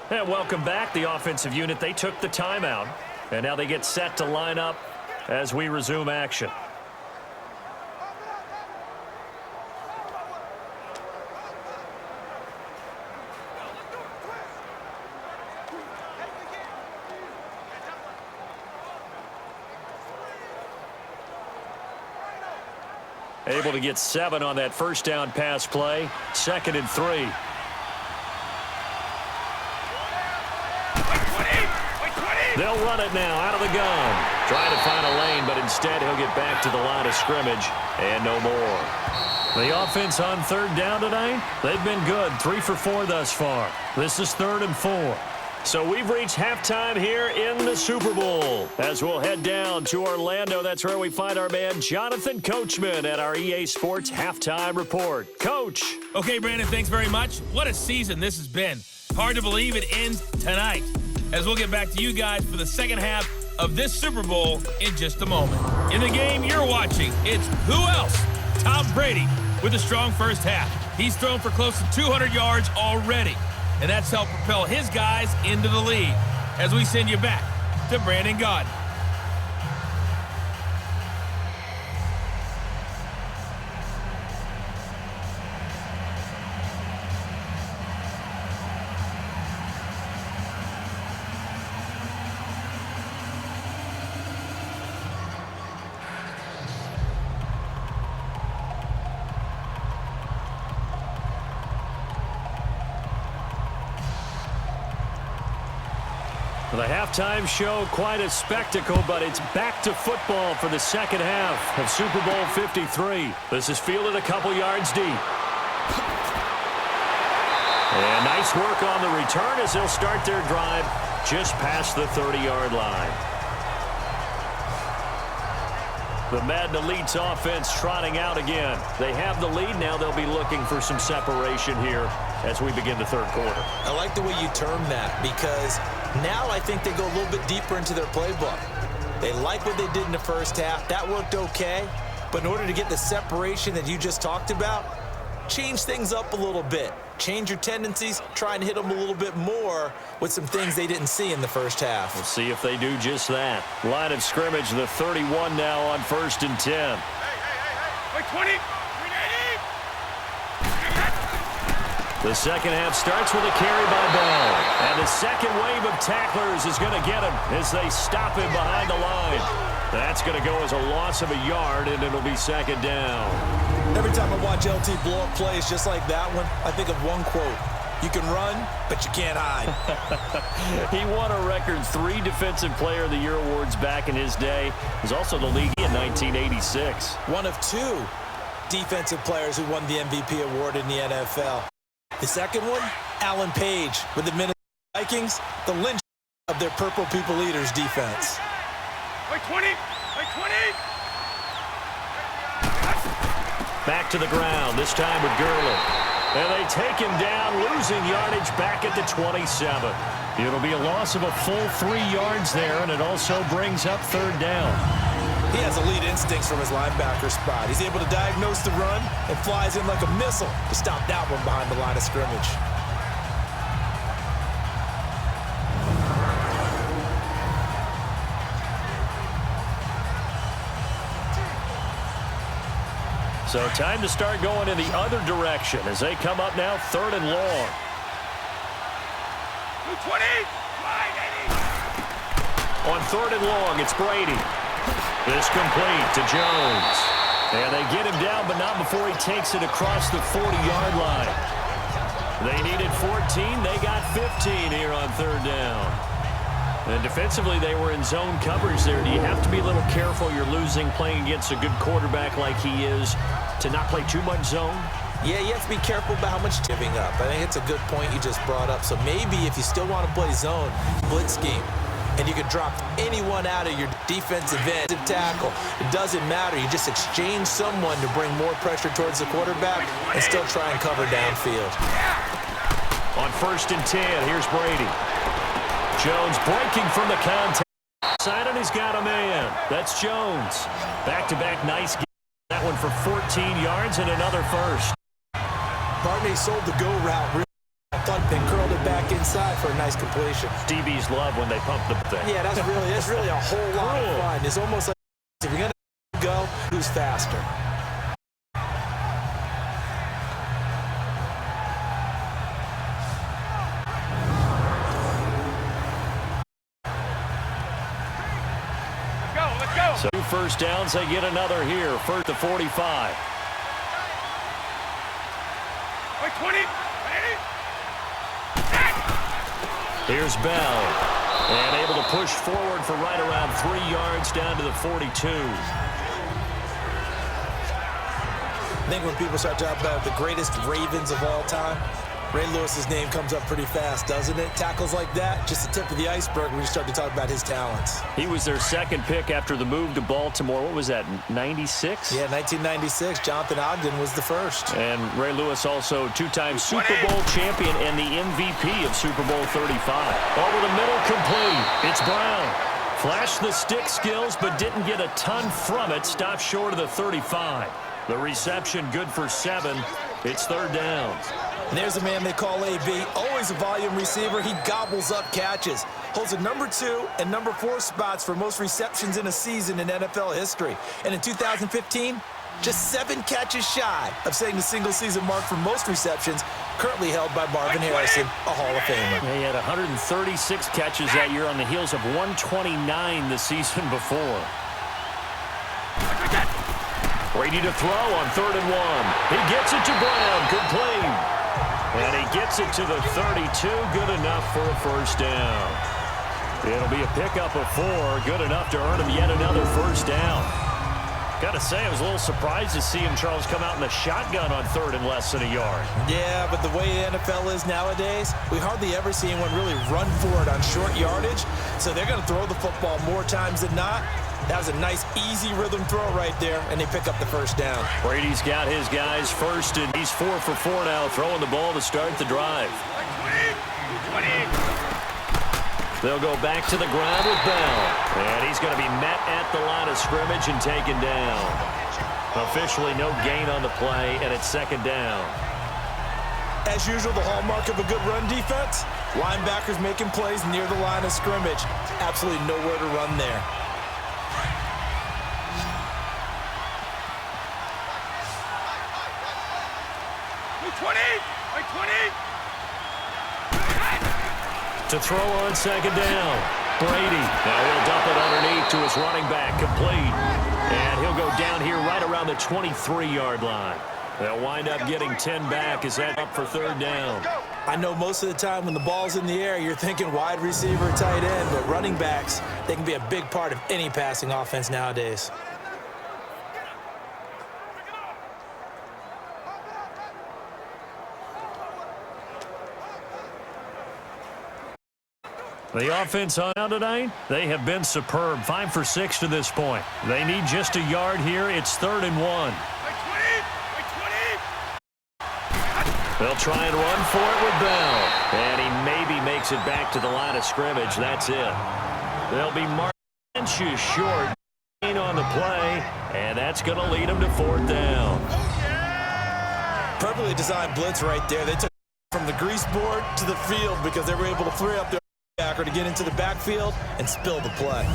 And welcome back, the offensive unit. They took the timeout, and now they get set to line up as we resume action. Able to get 7 on that first down pass play. 2nd and 3. They'll run it now out of the gun. Trying to find a lane, but instead he'll get back to the line of scrimmage and no more. The offense on 3rd down tonight, they've been good. 3 for 4 thus far. This is 3rd and 4. So we've reached halftime here in the Super Bowl. As we'll head down to Orlando, that's where we find our man Jonathan Coachman at our EA Sports Halftime Report. Coach. Okay, Brandon, thanks very much. What a season this has been. Hard to believe it ends tonight, as we'll get back to you guys for the second half of this Super Bowl in just a moment. In the game you're watching, it's who else? Tom Brady with a strong first half. He's thrown for close to 200 yards already, and that's helped propel his guys into the lead. As we send you back to Brandon Gaudin. The halftime show, quite a spectacle, but it's back to football for the second half of Super Bowl 53. This is fielded a couple yards deep. And nice work on the return as they'll start their drive just past the 30-yard line. The Madden Elite's offense trotting out again. They have the lead. Now they'll be looking for some separation here as we begin the third quarter. I like the way you term that because now I think they go a little bit deeper into their playbook. They like what they did in the first half. That worked okay. But in order to get the separation that you just talked about, change things up a little bit. Change your tendencies. Try and hit them a little bit more with some things they didn't see in the first half. We'll see if they do just that. Line of scrimmage, the 31 now on 1st and 10. Hey, 20. The second half starts with a carry by Bell. And the second wave of tacklers is going to get him as they stop him behind the line. That's going to go as a loss of a yard, and it'll be second down. Every time I watch LT blow up plays just like that one, I think of one quote. You can run, but you can't hide. He won a record 3 Defensive Player of the Year awards back in his day. He was also the league in 1986. One of 2 defensive players who won the MVP award in the NFL. The second one, Alan Page with the Minnesota Vikings, the lynch of their Purple People Eaters defense. Hey, 20. Hey, 20. Back to the ground, this time with Gurley. And they take him down, losing yardage back at the 27. It'll be a loss of a full 3 yards there, and it also brings up third down. He has elite instincts from his linebacker spot. He's able to diagnose the run and flies in like a missile to stop that one behind the line of scrimmage. So time to start going in the other direction as they come up now 3rd and long. 20. On 3rd and long, it's Brady. This complete to Jones. And they get him down, but not before he takes it across the 40-yard line. They needed 14. They got 15 here on 3rd down. And defensively, they were in zone coverage there. Do you have to be a little careful? You're losing playing against a good quarterback like he is to not play too much zone? Yeah, you have to be careful about how much giving up. I think it's a good point you just brought up. So maybe if you still want to play zone, blitz scheme, and you can drop anyone out of your defensive end, tackle, it doesn't matter. You just exchange someone to bring more pressure towards the quarterback and still try and cover downfield. On 1st and 10, here's Brady. Jones breaking from the contact side, and he's got a man. That's Jones. Back-to-back nice game. That one for 14 yards and another first. Barney sold the go route. I thought they curled it back inside for a nice completion. DBs love when they pump the thing. Yeah, that's really a whole lot of fun. It's almost like if you're going to go, who's faster? So 2 first downs, they get another here. First to 45. 20. Here's Bell. And able to push forward for right around 3 yards down to the 42. I think when people start talking about the greatest Ravens of all time, Ray Lewis's name comes up pretty fast, doesn't it? Tackles like that, just the tip of the iceberg when you start to talk about his talents. He was their second pick after the move to Baltimore. What was that, 96? Yeah, 1996. Jonathan Ogden was the first. And Ray Lewis also 2-time Super Bowl champion and the MVP of Super Bowl 35. Over the middle, complete. It's Brown. Flashed the stick skills, but didn't get a ton from it. Stopped short of the 35. The reception good for 7. It's 3rd down. And there's a man they call AB, always a volume receiver. He gobbles up catches. Holds the number 2 and number 4 spots for most receptions in a season in NFL history. And in 2015, just 7 catches shy of setting the single-season mark for most receptions, currently held by Marvin Harrison, a Hall of Famer. He had 136 catches that year on the heels of 129 the season before. Brady to throw on 3rd and 1. He gets it to Brown. Good play. And he gets it to the 32. Good enough for a first down. It'll be a pickup of 4, good enough to earn him yet another first down. Got to say, I was a little surprised to see him, Charles, come out in the shotgun on 3rd and less than a yard. Yeah, but the way the NFL is nowadays, we hardly ever see anyone really run for it on short yardage. So they're going to throw the football more times than not. That was a nice, easy rhythm throw right there, and they pick up the first down. Brady's got his guys first, and he's 4 for 4 now, throwing the ball to start the drive. 20. They'll go back to the ground with Bell. And he's going to be met at the line of scrimmage and taken down. Officially no gain on the play, and it's 2nd down. As usual, the hallmark of a good run defense, linebackers making plays near the line of scrimmage. Absolutely nowhere to run there. To throw on 2nd down. Brady. Now he'll dump it underneath to his running back. Complete. And he'll go down here right around the 23-yard line. They'll wind up getting 10 back as that up for 3rd down. I know most of the time when the ball's in the air, you're thinking wide receiver, tight end, but running backs, they can be a big part of any passing offense nowadays. The offense on tonight, they have been superb. 5 for 6 to this point. They need just a yard here. It's 3rd and 1. They'll try and run for it with Bell. And he maybe makes it back to the line of scrimmage. That's it. They'll be marked inches short on the play, and that's going to lead them to 4th down. Perfectly designed blitz right there. They took from the grease board to the field because they were able to free up their backer to get into the backfield and spill the play.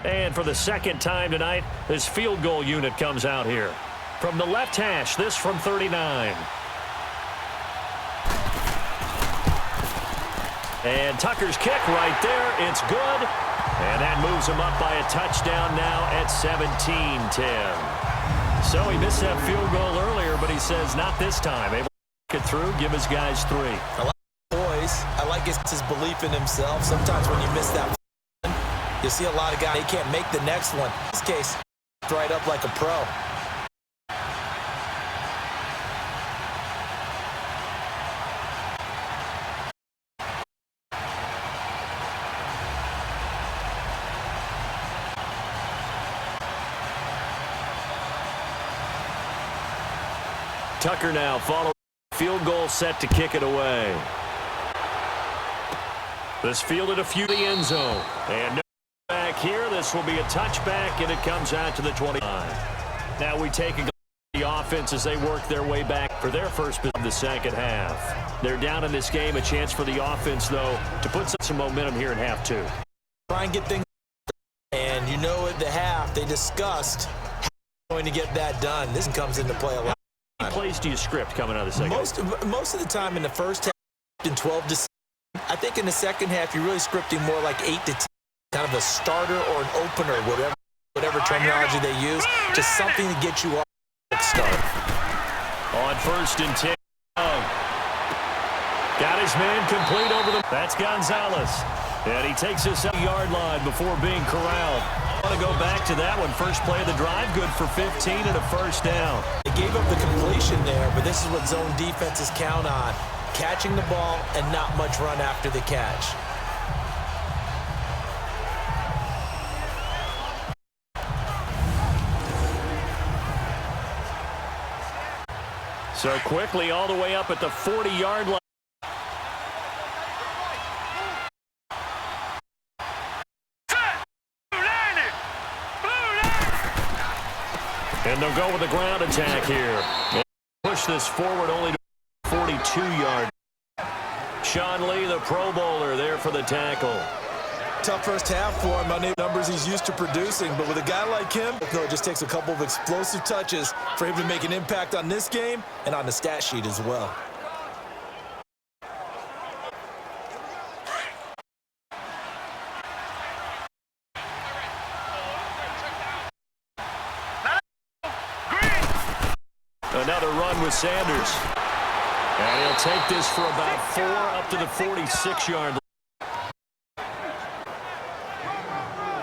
And for the 2nd time tonight, this field goal unit comes out here. From the left hash, this from 39. And Tucker's kick right there. It's good. And that moves him up by a touchdown now at 17-10. So he missed that field goal earlier, but he says not this time. Able to get through, give his guys 3. I like boys. I like his belief in himself. Sometimes when you miss that one, you see a lot of guys, they can't make the next one. In this case, right up like a pro. Tucker now follow field goal set to kick it away. This fielded a few to the end zone. And no back here. This will be a touchback, and it comes out to the 29. Now we take a look at the offense as they work their way back for their first of the 2nd half. They're down in this game. A chance for the offense, though, to put some momentum here in half 2. Try and get things, and you know at the half they discussed how they're going to get that done. This comes into play a lot. How many plays do you script coming out of the 2nd? Most of the time in the first half, in 12 to 6. I think in the 2nd half, you're really scripting more like 8 to 10, kind of a starter or an opener, whatever terminology they use, just something to get you off the start. On 1st and 10. Got his man complete over the... That's Gonzalez. And he takes us up the yard line before being corralled. I want to go back to that one. First play of the drive, good for 15 and a first down. They gave up the completion there, but this is what zone defenses count on. Catching the ball and not much run after the catch. So quickly all the way up at the 40-yard line. And they'll go with the ground attack here. And push this forward only to 42-yard. Sean Lee, the Pro Bowler, there for the tackle. Tough first half for him. I know numbers he's used to producing, but with a guy like him, it just takes a couple of explosive touches for him to make an impact on this game and on the stat sheet as well. Another run with Sanders. And he'll take this for about 4 up to the 46-yard line. I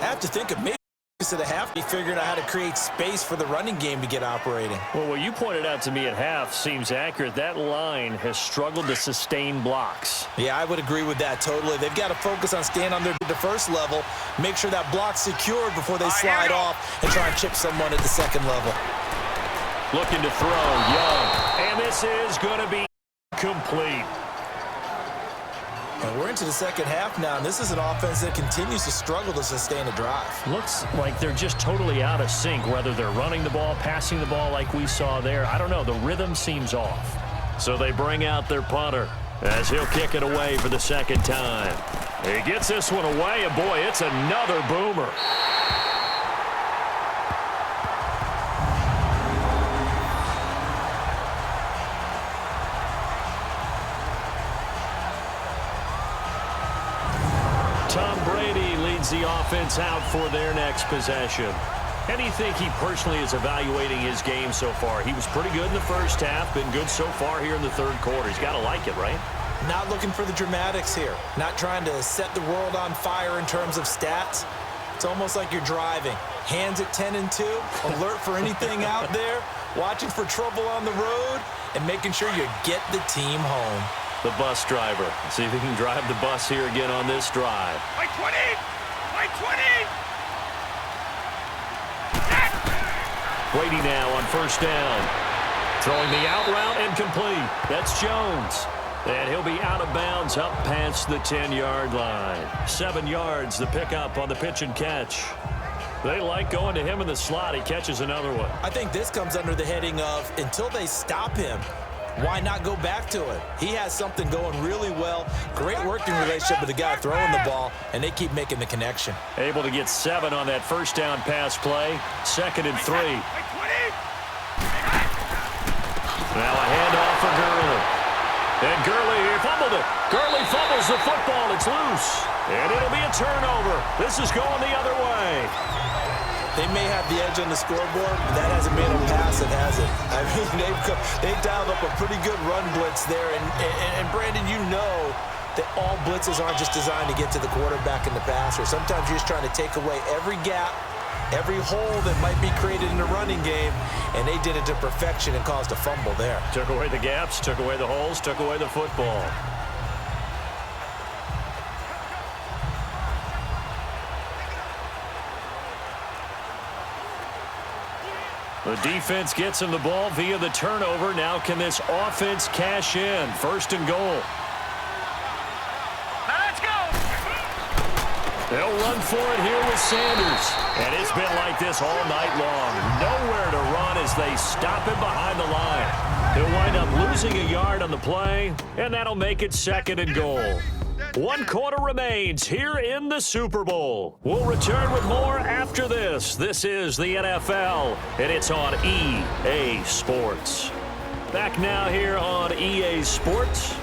have to think of maybe at the half, he figured out how to create space for the running game to get operating. Well, what you pointed out to me at half seems accurate. That line has struggled to sustain blocks. Yeah, I would agree with that totally. They've got to focus on staying on the first level, make sure that block's secured before they slide off and try and chip someone at the second level. Looking to throw, Young. And this is going to be complete. And we're into the second half now, and this is an offense that continues to struggle to sustain a drive. Looks like they're just totally out of sync, whether they're running the ball, passing the ball like we saw there. I don't know. The rhythm seems off. So they bring out their punter as he'll kick it away for the second time. He gets this one away, and boy, it's another boomer. Tom Brady leads the offense out for their next possession. How do you think he personally is evaluating his game so far? He was pretty good in the first half, been good so far here in the third quarter. He's got to like it, right? Not looking for the dramatics here. Not trying to set the world on fire in terms of stats. It's almost like you're driving. Hands at 10 and 2, alert for anything out there, watching for trouble on the road, and making sure you get the team home. The bus driver. See if he can drive the bus here again on this drive. By 20! By 20! Brady now on first down. Throwing the out route and complete. That's Jones. And he'll be out of bounds up past the 10-yard line. 7 yards, the pickup on the pitch and catch. They like going to him in the slot. He catches another one. I think this comes under the heading of until they stop him, why not go back to it? He has something going really well. Great working relationship with the guy throwing the ball, and they keep making the connection. Able to get 7 on that first down pass play. 2nd and 3. Now a handoff for Gurley. And Gurley, he fumbled it. Gurley fumbles the football. It's loose. And it'll be a turnover. This is going the other way. They may have the edge on the scoreboard, but that hasn't made them pass it, has it? I mean, they've dialed up a pretty good run blitz there. And Brandon, you know that all blitzes aren't just designed to get to the quarterback and the passer. Sometimes you're just trying to take away every gap, every hole that might be created in the running game, and they did it to perfection and caused a fumble there. Took away the gaps, took away the holes, took away the football. The defense gets him the ball via the turnover. Now can this offense cash in? 1st and goal. Now let's go! They'll run for it here with Sanders. And it's been like this all night long. Nowhere to run as they stop him behind the line. He'll wind up losing a yard on the play, and that'll make it 2nd and goal. 1 quarter remains here in the Super Bowl. We'll return with more after this. This is the NFL, and it's on EA Sports. Back now here on EA Sports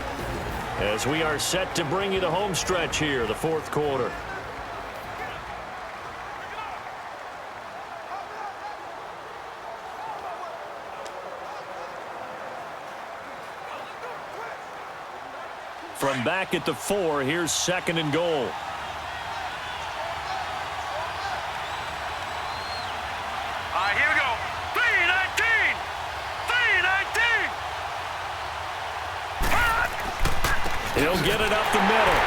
as we are set to bring you the home stretch here, the 4th quarter. From back at the 4, here's 2nd and goal. All right, here we go. 3-19! 3-19! He'll get it up the middle.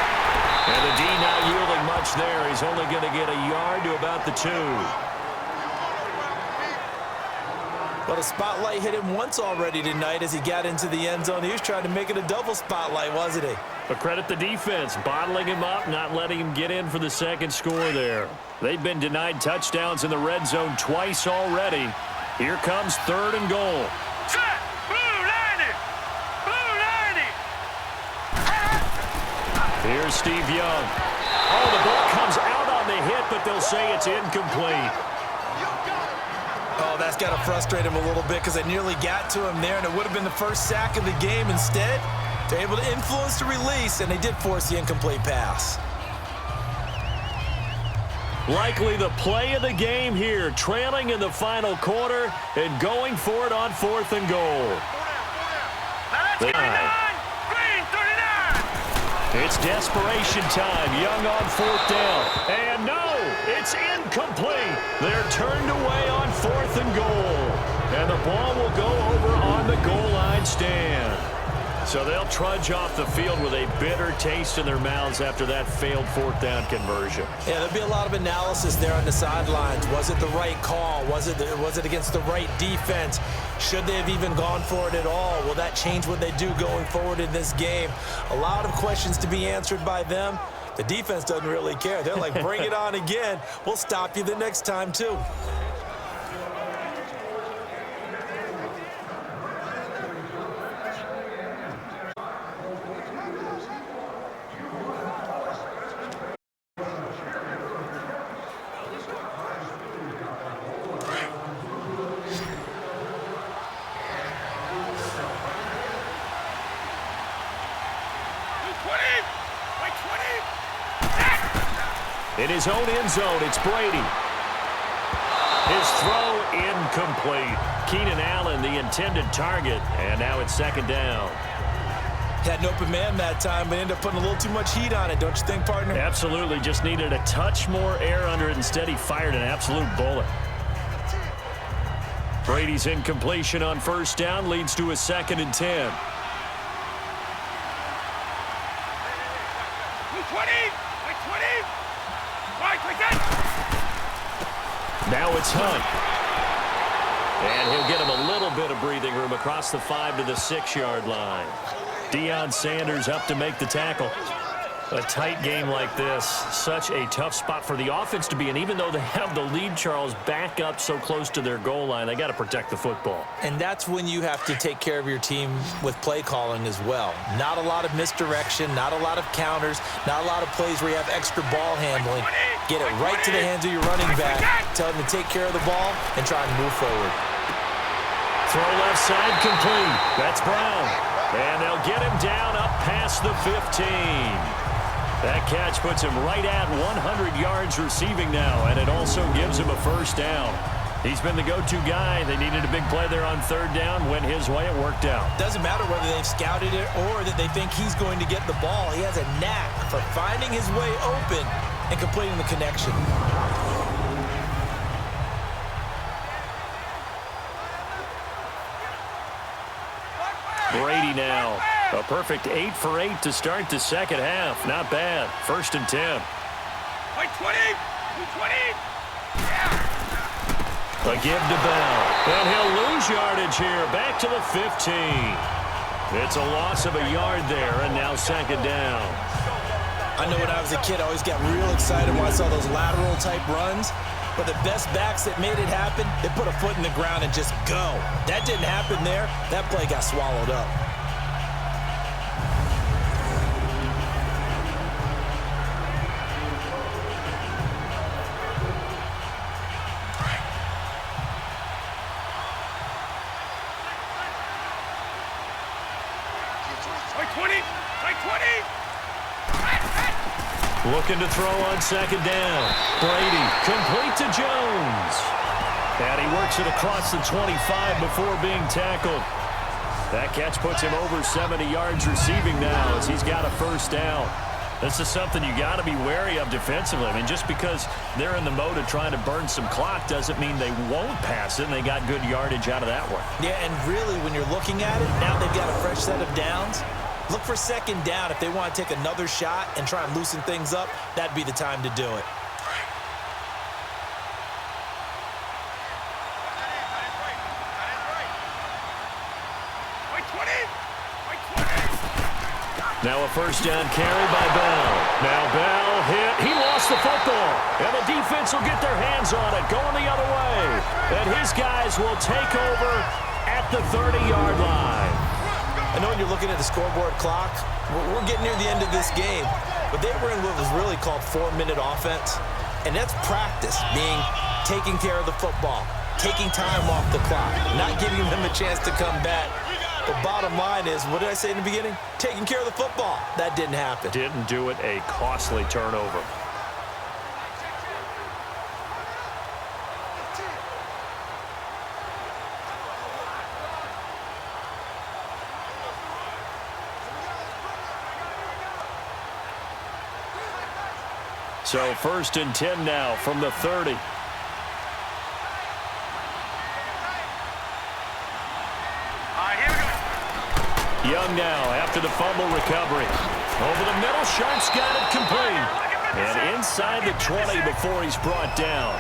And the D not yielding much there. He's only going to get a yard to about the 2. But a spotlight hit him once already tonight as he got into the end zone. He was trying to make it a double spotlight, wasn't he? But credit the defense, bottling him up, not letting him get in for the 2nd score there. They've been denied touchdowns in the red zone twice already. Here comes 3rd and goal. Set! Blue 90! Blue 90! Here's Steve Young. Oh, the ball comes out on the hit, but they'll say it's incomplete. Oh, that's got to frustrate him a little bit because they nearly got to him there, and it would have been the first sack of the game. Instead, they're able to influence the release, and they did force the incomplete pass. Likely the play of the game here, trailing in the final quarter and going for it on 4th and goal. Now that's 39. It's desperation time. Young on 4th down. And no, it's incomplete. They're turned away on 4th and goal. And the ball will go over on the goal line stand. So they'll trudge off the field with a bitter taste in their mouths after that failed 4th down conversion. Yeah, there'll be a lot of analysis there on the sidelines. Was it the right call? Was it against the right defense? Should they have even gone for it at all? Will that change what they do going forward in this game? A lot of questions to be answered by them. The defense doesn't really care. They're like, bring it on again. We'll stop you the next time, too. In his own end zone, it's Brady. His throw incomplete. Keenan Allen, the intended target, and now it's 2nd down. Had an open man that time, but ended up putting a little too much heat on it, don't you think, partner? Absolutely. Just needed a touch more air under it. Instead, he fired an absolute bullet. Brady's incompletion on 1st down leads to a 2nd and 10. Now it's Hunt. And he'll get him a little bit of breathing room across the 5 to the 6-yard line. Deion Sanders up to make the tackle. A tight game like this, such a tough spot for the offense to be in. Even though they have the lead, Charles, back up so close to their goal line, they got to protect the football. And that's when you have to take care of your team with play calling as well. Not a lot of misdirection, not a lot of counters, not a lot of plays where you have extra ball handling. Get it right to the hands of your running back. Tell them to take care of the ball and try and move forward. Throw left side complete. That's Brown. And they'll get him down up past the 15. That catch puts him right at 100 yards receiving now, and it also gives him a 1st down. He's been the go-to guy. They needed a big play there on 3rd down. Went his way. It worked out. Doesn't matter whether they've scouted it or that they think he's going to get the ball. He has a knack for finding his way open and completing the connection. Brady now. A perfect 8 for 8 to start the 2nd half. Not bad. 1st and 10. A give to Bell. And he'll lose yardage here. Back to the 15. It's a loss of a yard there, and now 2nd down. I know when I was a kid, I always got real excited when I saw those lateral-type runs. But the best backs that made it happen, they put a foot in the ground and just go. That didn't happen there. That play got swallowed up. Looking to throw on 2nd down. Brady complete to Jones. And he works it across the 25 before being tackled. That catch puts him over 70 yards receiving now as he's got a 1st down. This is something you got to be wary of defensively. I mean, just because they're in the mode of trying to burn some clock doesn't mean they won't pass it, and they got good yardage out of that one. Yeah, and really, when you're looking at it, now they've got a fresh set of downs. Look for 2nd down. If they want to take another shot and try and loosen things up, that'd be the time to do it. Now a 1st down carry by Bell. Now Bell hit. He lost the football. And the defense will get their hands on it, going the other way. And his guys will take over at the 30-yard line. I know when you're looking at the scoreboard clock, we're getting near the end of this game, but they were in what was really called 4-minute offense, and that's practice, being taking care of the football, taking time off the clock, not giving them a chance to come back. The bottom line is, what did I say in the beginning? Taking care of the football. That didn't happen. Didn't do it. A costly turnover. So 1st and 10 now from the 30. Young now after the fumble recovery. Over the middle, Sharp's got it complete. And inside the 20 before he's brought down.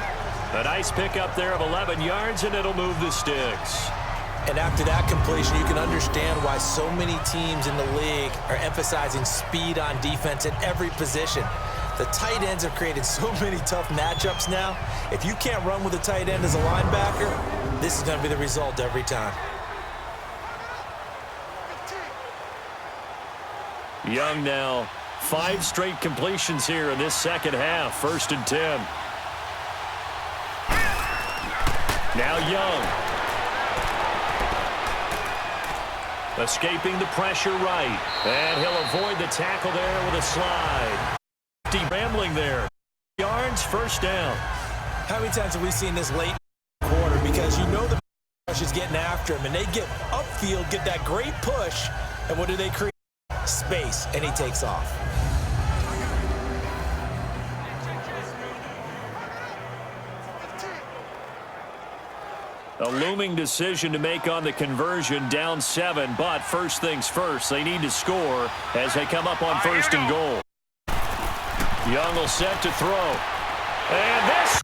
A nice pickup there of 11 yards, and it'll move the sticks. And after that completion, you can understand why so many teams in the league are emphasizing speed on defense at every position. The tight ends have created so many tough matchups now. If you can't run with a tight end as a linebacker, this is going to be the result every time. Young now, 5 straight completions here in this second half. 1st and 10. Now Young. Escaping the pressure right. And he'll avoid the tackle there with a slide. Rambling there. Yards, 1st down. How many times have we seen this late quarter? Because you know the push is getting after him, and they get upfield, get that great push, and what do they create? Space, and he takes off. A looming decision to make on the conversion, down 7, but first things first, they need to score as they come up on 1st and goal. Young will set to throw. And this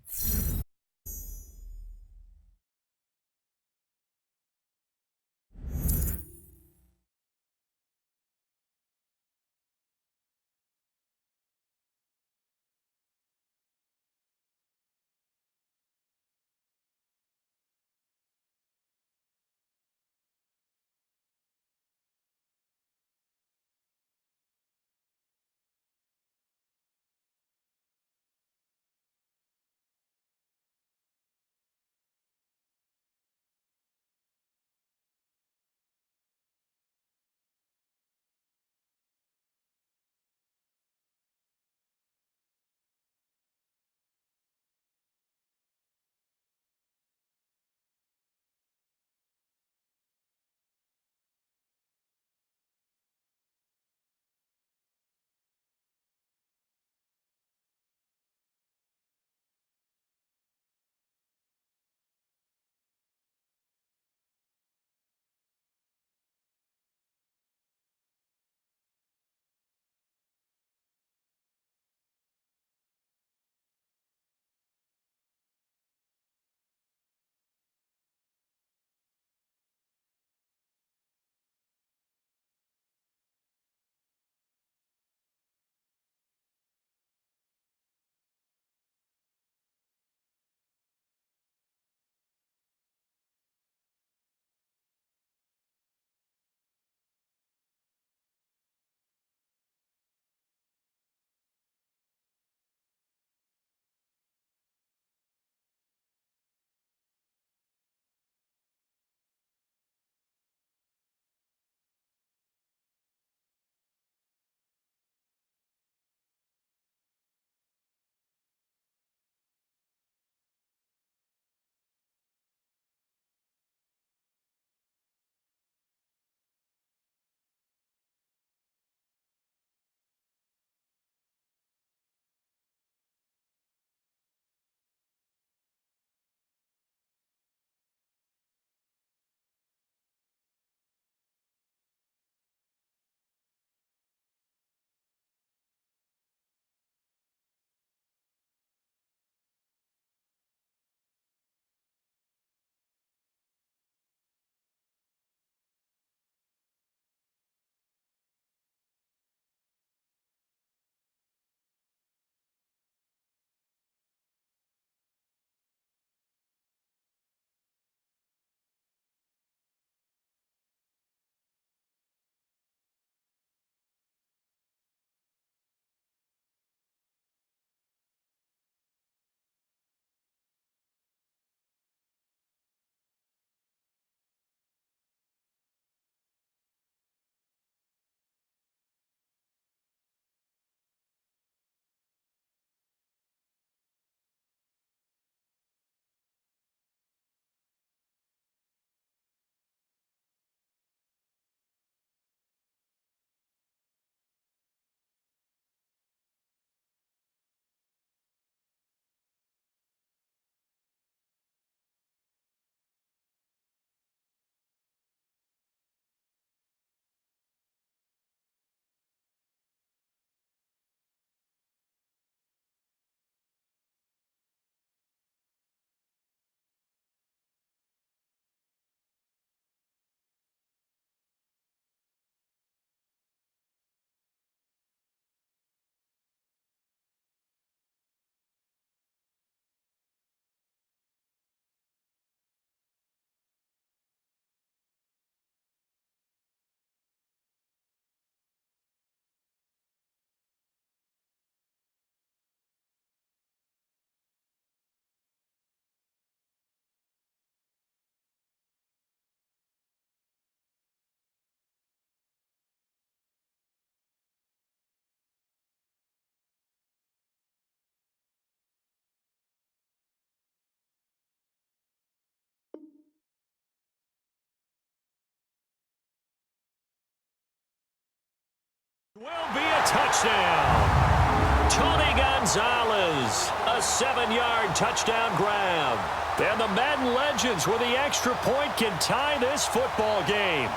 Will be a touchdown. Tony Gonzalez, a 7-yard touchdown grab. And the Madden legends with the extra point can tie this football game.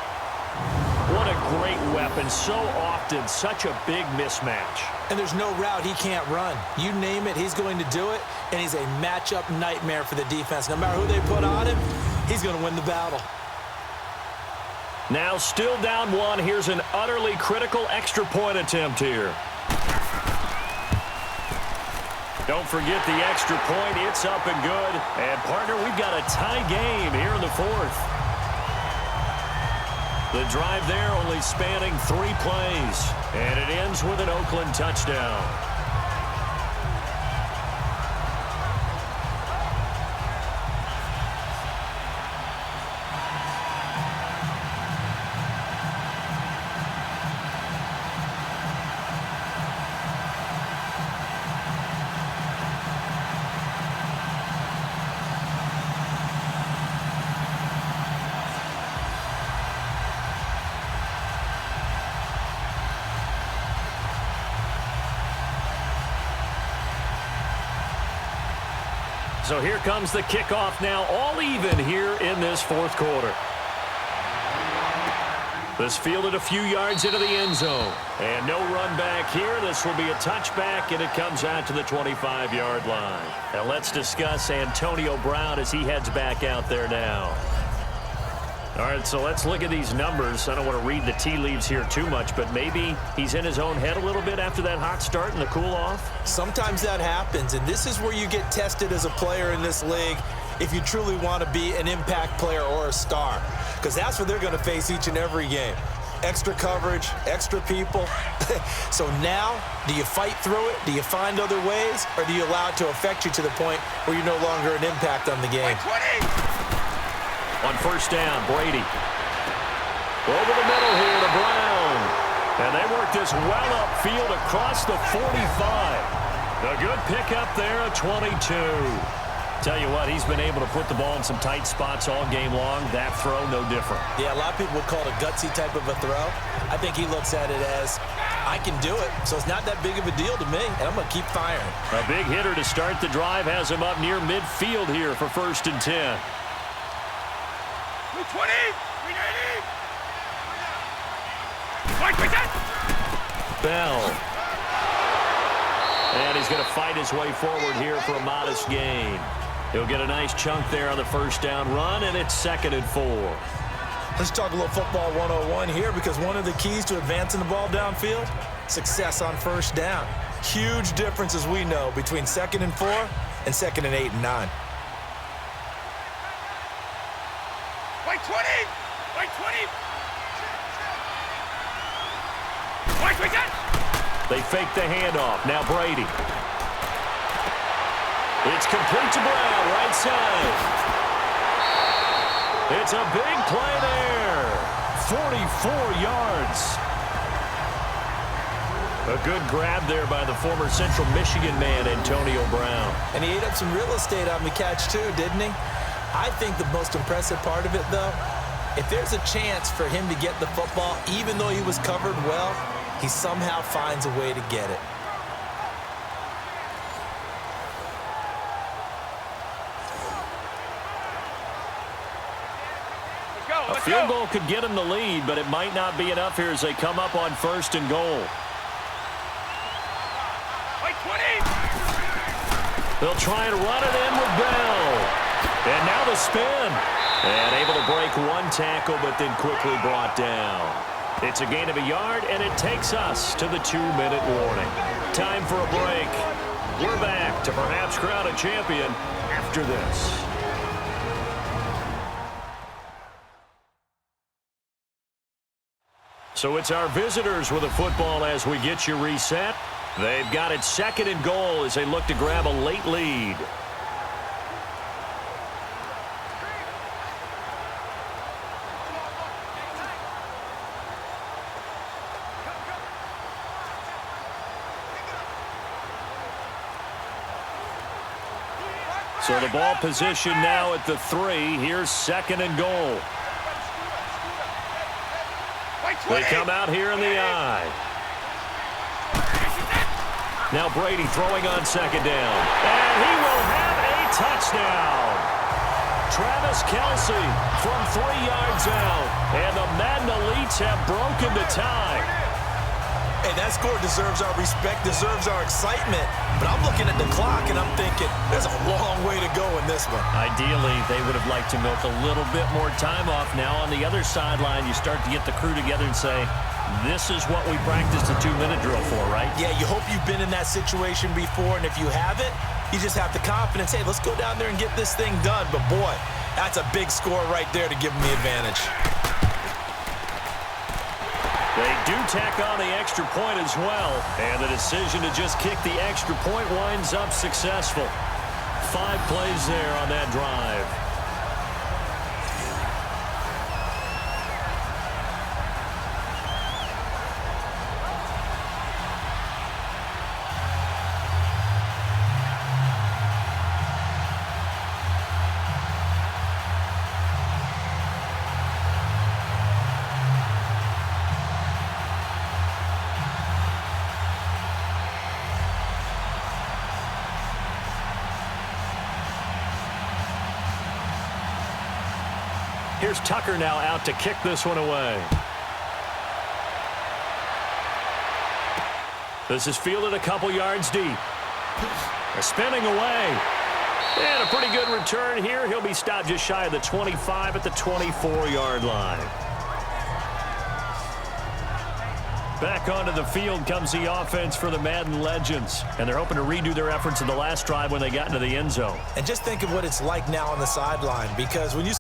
What a great weapon. So often, such a big mismatch. And there's no route he can't run. You name it, he's going to do it, and he's a matchup nightmare for the defense. No matter who they put on him, he's going to win the battle. Now still down 1. Here's an utterly critical extra point attempt here. Don't forget the extra point. It's up and good. And, partner, we've got a tie game here in the 4th. The drive there only spanning 3 plays. And it ends with an Oakland touchdown. So here comes the kickoff now, all even here in this 4th quarter. This fielded a few yards into the end zone. And no run back here. This will be a touchback, and it comes out to the 25-yard line. Now let's discuss Antonio Brown as he heads back out there now. All right, so let's look at these numbers. I don't want to read the tea leaves here too much, but maybe he's in his own head a little bit after that hot start and the cool-off. Sometimes that happens, and this is where you get tested as a player in this league if you truly want to be an impact player or a star, because that's what they're going to face each and every game. Extra coverage, extra people. So now, do you fight through it? Do you find other ways? Or do you allow it to affect you to the point where you're no longer an impact on the game? On first down, Brady. Over the middle here to Brown. And they work this well upfield across the 45. A good pickup there at 22. Tell you what, he's been able to put the ball in some tight spots all game long. That throw, no different. Yeah, a lot of people would call it a gutsy type of a throw. I think he looks at it as, I can do it, so it's not that big of a deal to me, and I'm going to keep firing. A big hitter to start the drive has him up near midfield here for 1st and 10. 20, 380. Bell. And he's going to fight his way forward here for a modest gain. He'll get a nice chunk there on the first down run, and it's 2nd and 4. Let's talk a little football 101 here, because one of the keys to advancing the ball downfield, success on first down. Huge difference, as we know, between 2nd and 4 and 2nd and 8 and 9. White 20, white 20. White 20. They fake the handoff. Now Brady. It's complete to Brown, right side. It's a big play there. 44 yards. A good grab there by the former Central Michigan man, Antonio Brown. And he ate up some real estate on the catch, too, didn't he? I think the most impressive part of it, though, if there's a chance for him to get the football, even though he was covered well, he somehow finds a way to get it. A field goal could get him the lead, but it might not be enough here as they come up on 1st and goal. They'll try and run it in with Bell. And now the spin. And able to break one tackle, but then quickly brought down. It's a gain of a yard, and it takes us to the 2-minute warning. Time for a break. We're back to perhaps crown a champion after this. So it's our visitors with a football as we get you reset. They've got it 2nd and goal as they look to grab a late lead. So the ball position now at the 3. Here's 2nd and goal. They come out here in the I. Now Brady throwing on second down. And he will have a touchdown. Travis Kelce from 3 yards out. And the Madden Elites have broken the tie. Hey, that score deserves our respect, deserves our excitement. But I'm looking at the clock, and I'm thinking, there's a long way to go in this one. Ideally, they would have liked to milk a little bit more time off. Now on the other sideline, you start to get the crew together and say, this is what we practiced a 2-minute drill for, right? Yeah, you hope you've been in that situation before, and if you haven't, you just have the confidence, hey, let's go down there and get this thing done. But, boy, that's a big score right there to give them the advantage. They do tack on the extra point as well, and the decision to just kick the extra point winds up successful. 5 plays there on that drive. Here's Tucker now out to kick this one away. This is fielded a couple yards deep. They're spinning away. And a pretty good return here. He'll be stopped just shy of the 25 at the 24-yard line. Back onto the field comes the offense for the Madden Legends. And they're hoping to redo their efforts in the last drive when they got into the end zone. And just think of what it's like now on the sideline, because when you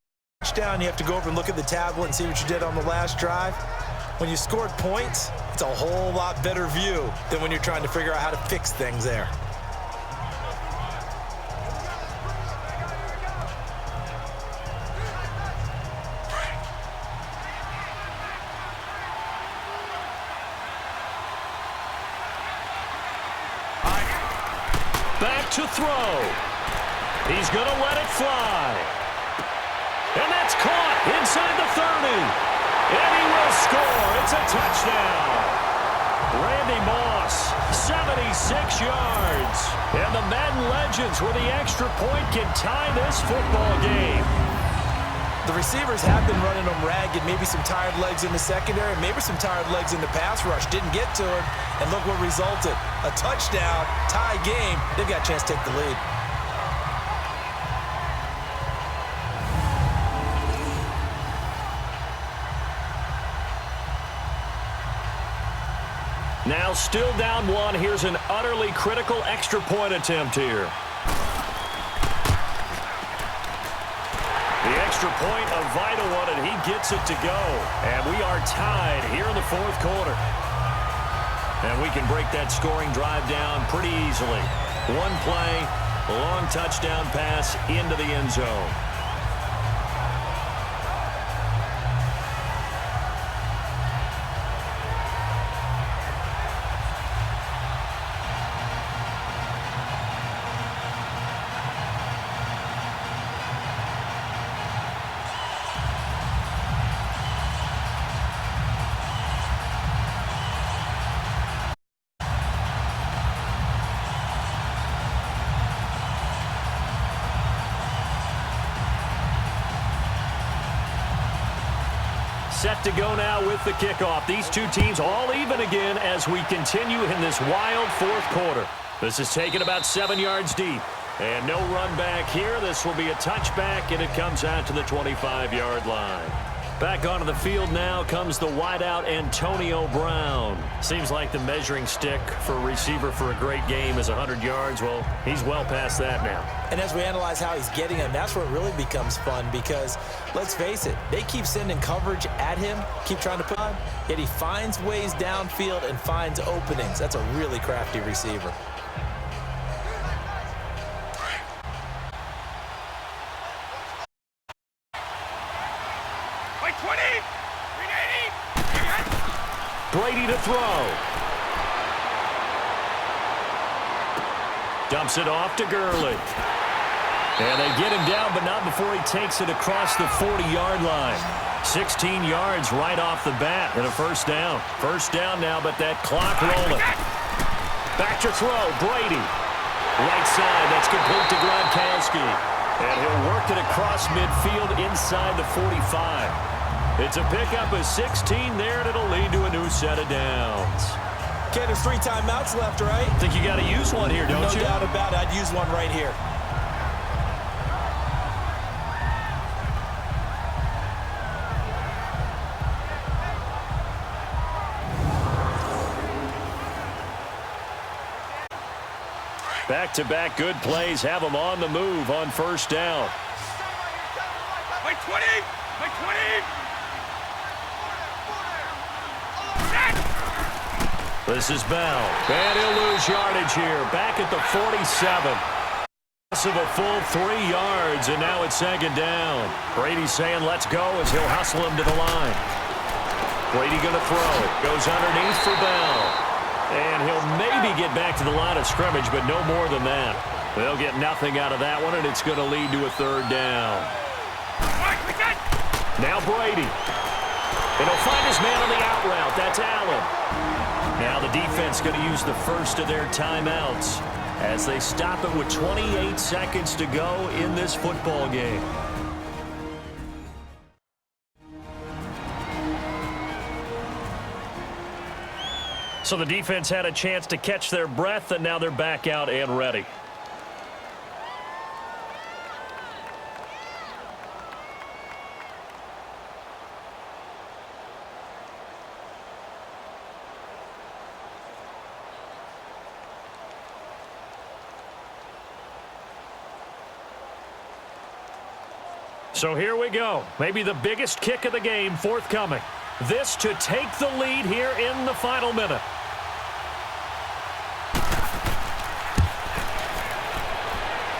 down, you have to go over and look at the tablet and see what you did on the last drive. When you scored points, it's a whole lot better view than when you're trying to figure out how to fix things there. Back to throw. He's going to let it fly. And that's caught inside the 30. And he will score. It's a touchdown. Randy Moss, 76 yards. And the Madden Legends with the extra point can tie this football game. The receivers have been running them ragged. Maybe some tired legs in the secondary, maybe some tired legs in the pass rush. Didn't get to him. And look what resulted. A touchdown, tie game. They've got a chance to take the lead. Now still down 1. Here's an utterly critical extra point attempt here. The extra point, a vital one, and he gets it to go. And we are tied here in the 4th quarter. And we can break that scoring drive down pretty easily. 1 play, a long touchdown pass into the end zone. Set to go now with the kickoff. These two teams all even again as we continue in this wild 4th quarter. This is taken about 7 yards deep. And no run back here. This will be a touchback, and it comes out to the 25-yard line. Back onto the field now comes the wideout Antonio Brown. Seems like the measuring stick for a receiver for a great game is 100 yards. Well, he's well past that now. And as we analyze how he's getting him, that's where it really becomes fun because, let's face it, they keep sending coverage at him, keep trying to put on, yet he finds ways downfield and finds openings. That's a really crafty receiver. Brady to throw. Dumps it off to Gurley. And they get him down, but not before he takes it across the 40-yard line. 16 yards right off the bat and a first down. First down now, but that clock rolling. Back to throw, Brady. Right side, that's complete to Gronkowski. And he'll work it across midfield inside the 45. It's a pickup of 16 there, and it'll lead to a new set of downs. Okay, there's 3 timeouts left, right? I think you got to use one here, don't you? No doubt about it. I'd use one right here. Back-to-back good plays have them on the move on first down. My 20! My 20! This is Bell. And he'll lose yardage here. Back at the 47. Loss of a full 3 yards, and now it's second down. Brady's saying let's go as he'll hustle him to the line. Brady going to throw. Goes underneath for Bell. And he'll maybe get back to the line of scrimmage, but no more than that. They'll get nothing out of that one, and it's going to lead to a third down. Now Brady. And he'll find his man on the out route. That's Allen. Now the defense going to use the first of their timeouts as they stop it with 28 seconds to go in this football game. So the defense had a chance to catch their breath, and now they're back out and ready. So here we go. Maybe the biggest kick of the game forthcoming. This to take the lead here in the final minute.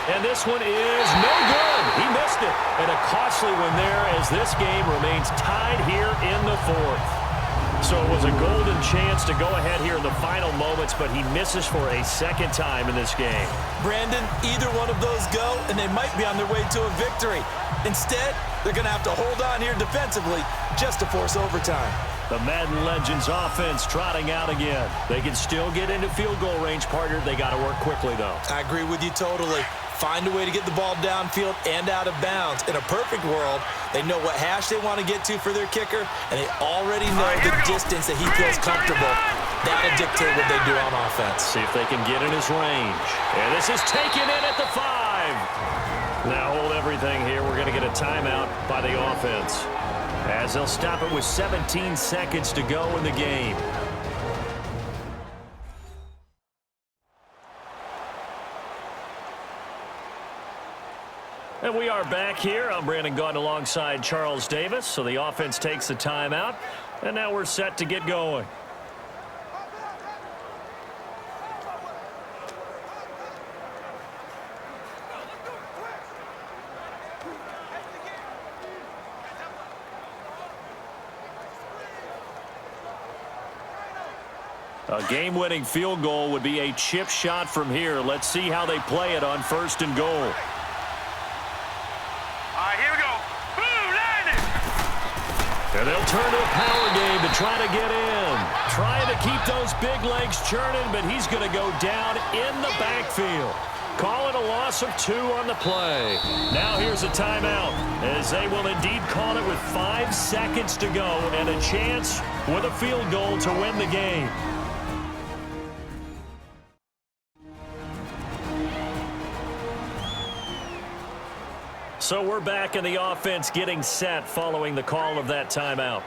And this one is no good. He missed it. And a costly one there as this game remains tied here in the 4th. So it was a golden chance to go ahead here in the final moments, but he misses for a second time in this game. Brandon, either one of those go, and they might be on their way to a victory. Instead, they're going to have to hold on here defensively just to force overtime. The Madden Legends offense trotting out again. They can still get into field goal range, partner. They got to work quickly, though. I agree with you totally. Find a way to get the ball downfield and out of bounds. In a perfect world, they know what hash they want to get to for their kicker, and they already know the distance that he feels comfortable. That'll dictate what they do on offense. See if they can get in his range. And this is taken in at the 5. Now hold everything here. We're going to get a timeout by the offense, as they'll stop it with 17 seconds to go in the game. And we are back here. I'm Brandon Gaudin alongside Charles Davis. So the offense takes the timeout, and now we're set to get going. A game-winning field goal would be a chip shot from here. Let's see how they play it on 1st and goal. Here we go. Boom, landed. And they'll turn to a power game to try to get in. Trying to keep those big legs churning, but he's going to go down in the backfield. Call it a loss of 2 on the play. Now here's a timeout, as they will indeed call it with 5 seconds to go and a chance with a field goal to win the game. So we're back in the offense getting set following the call of that timeout.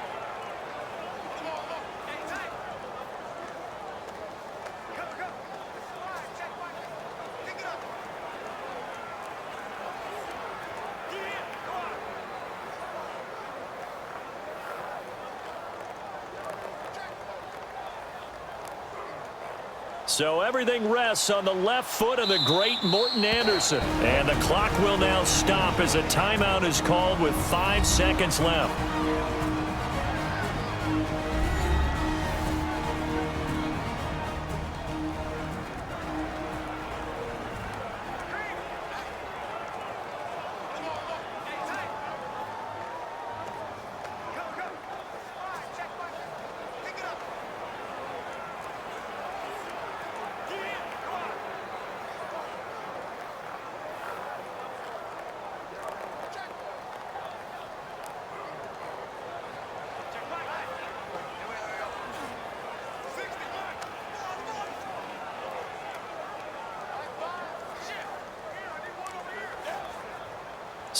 So everything rests on the left foot of the great Morton Anderson. And the clock will now stop as a timeout is called with 5 seconds left.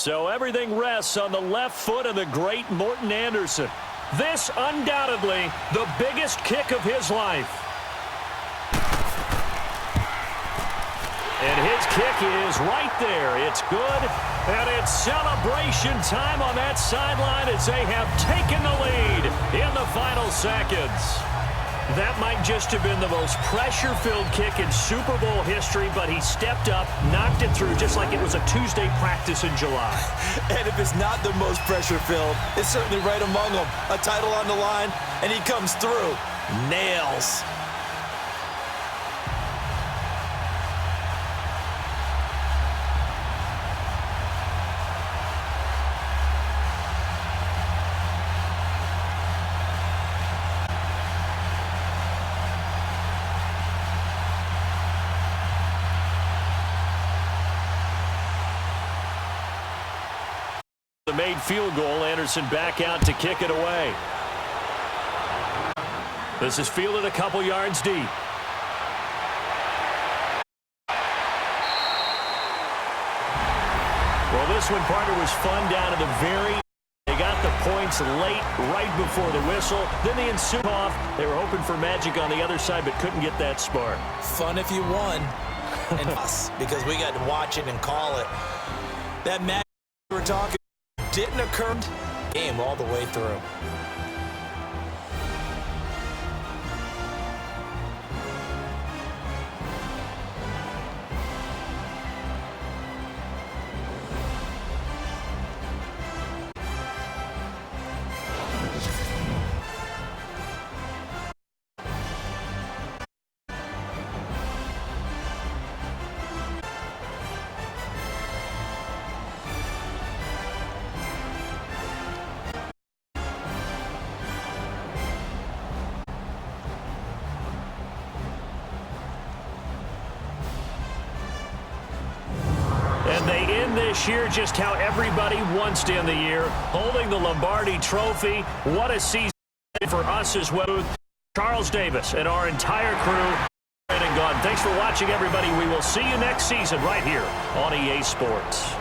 So everything rests on the left foot of the great Morton Anderson. This undoubtedly the biggest kick of his life. And his kick is right there. It's good. And it's celebration time on that sideline as they have taken the lead in the final seconds. That might just have been the most pressure-filled kick in Super Bowl history, but he stepped up, knocked it through just like it was a Tuesday practice in July. And if it's not the most pressure-filled, it's certainly right among them. A title on the line, and he comes through. Nails. The made field goal, Anderson back out to kick it away. This is fielded a couple yards deep. Well, this one, partner, was fun down to the very. They got the points late, right before the whistle. Then the ensuing off. They were hoping for magic on the other side, but couldn't get that spark. Fun if you won, and us, because we got to watch it and call it. That magic we're talking didn't occur. Game all the way through. And they end this year just how everybody wants to end the year, holding the Lombardi Trophy. What a season for us as well. Charles Davis and our entire crew. And gone. Thanks for watching, everybody. We will see you next season right here on EA Sports.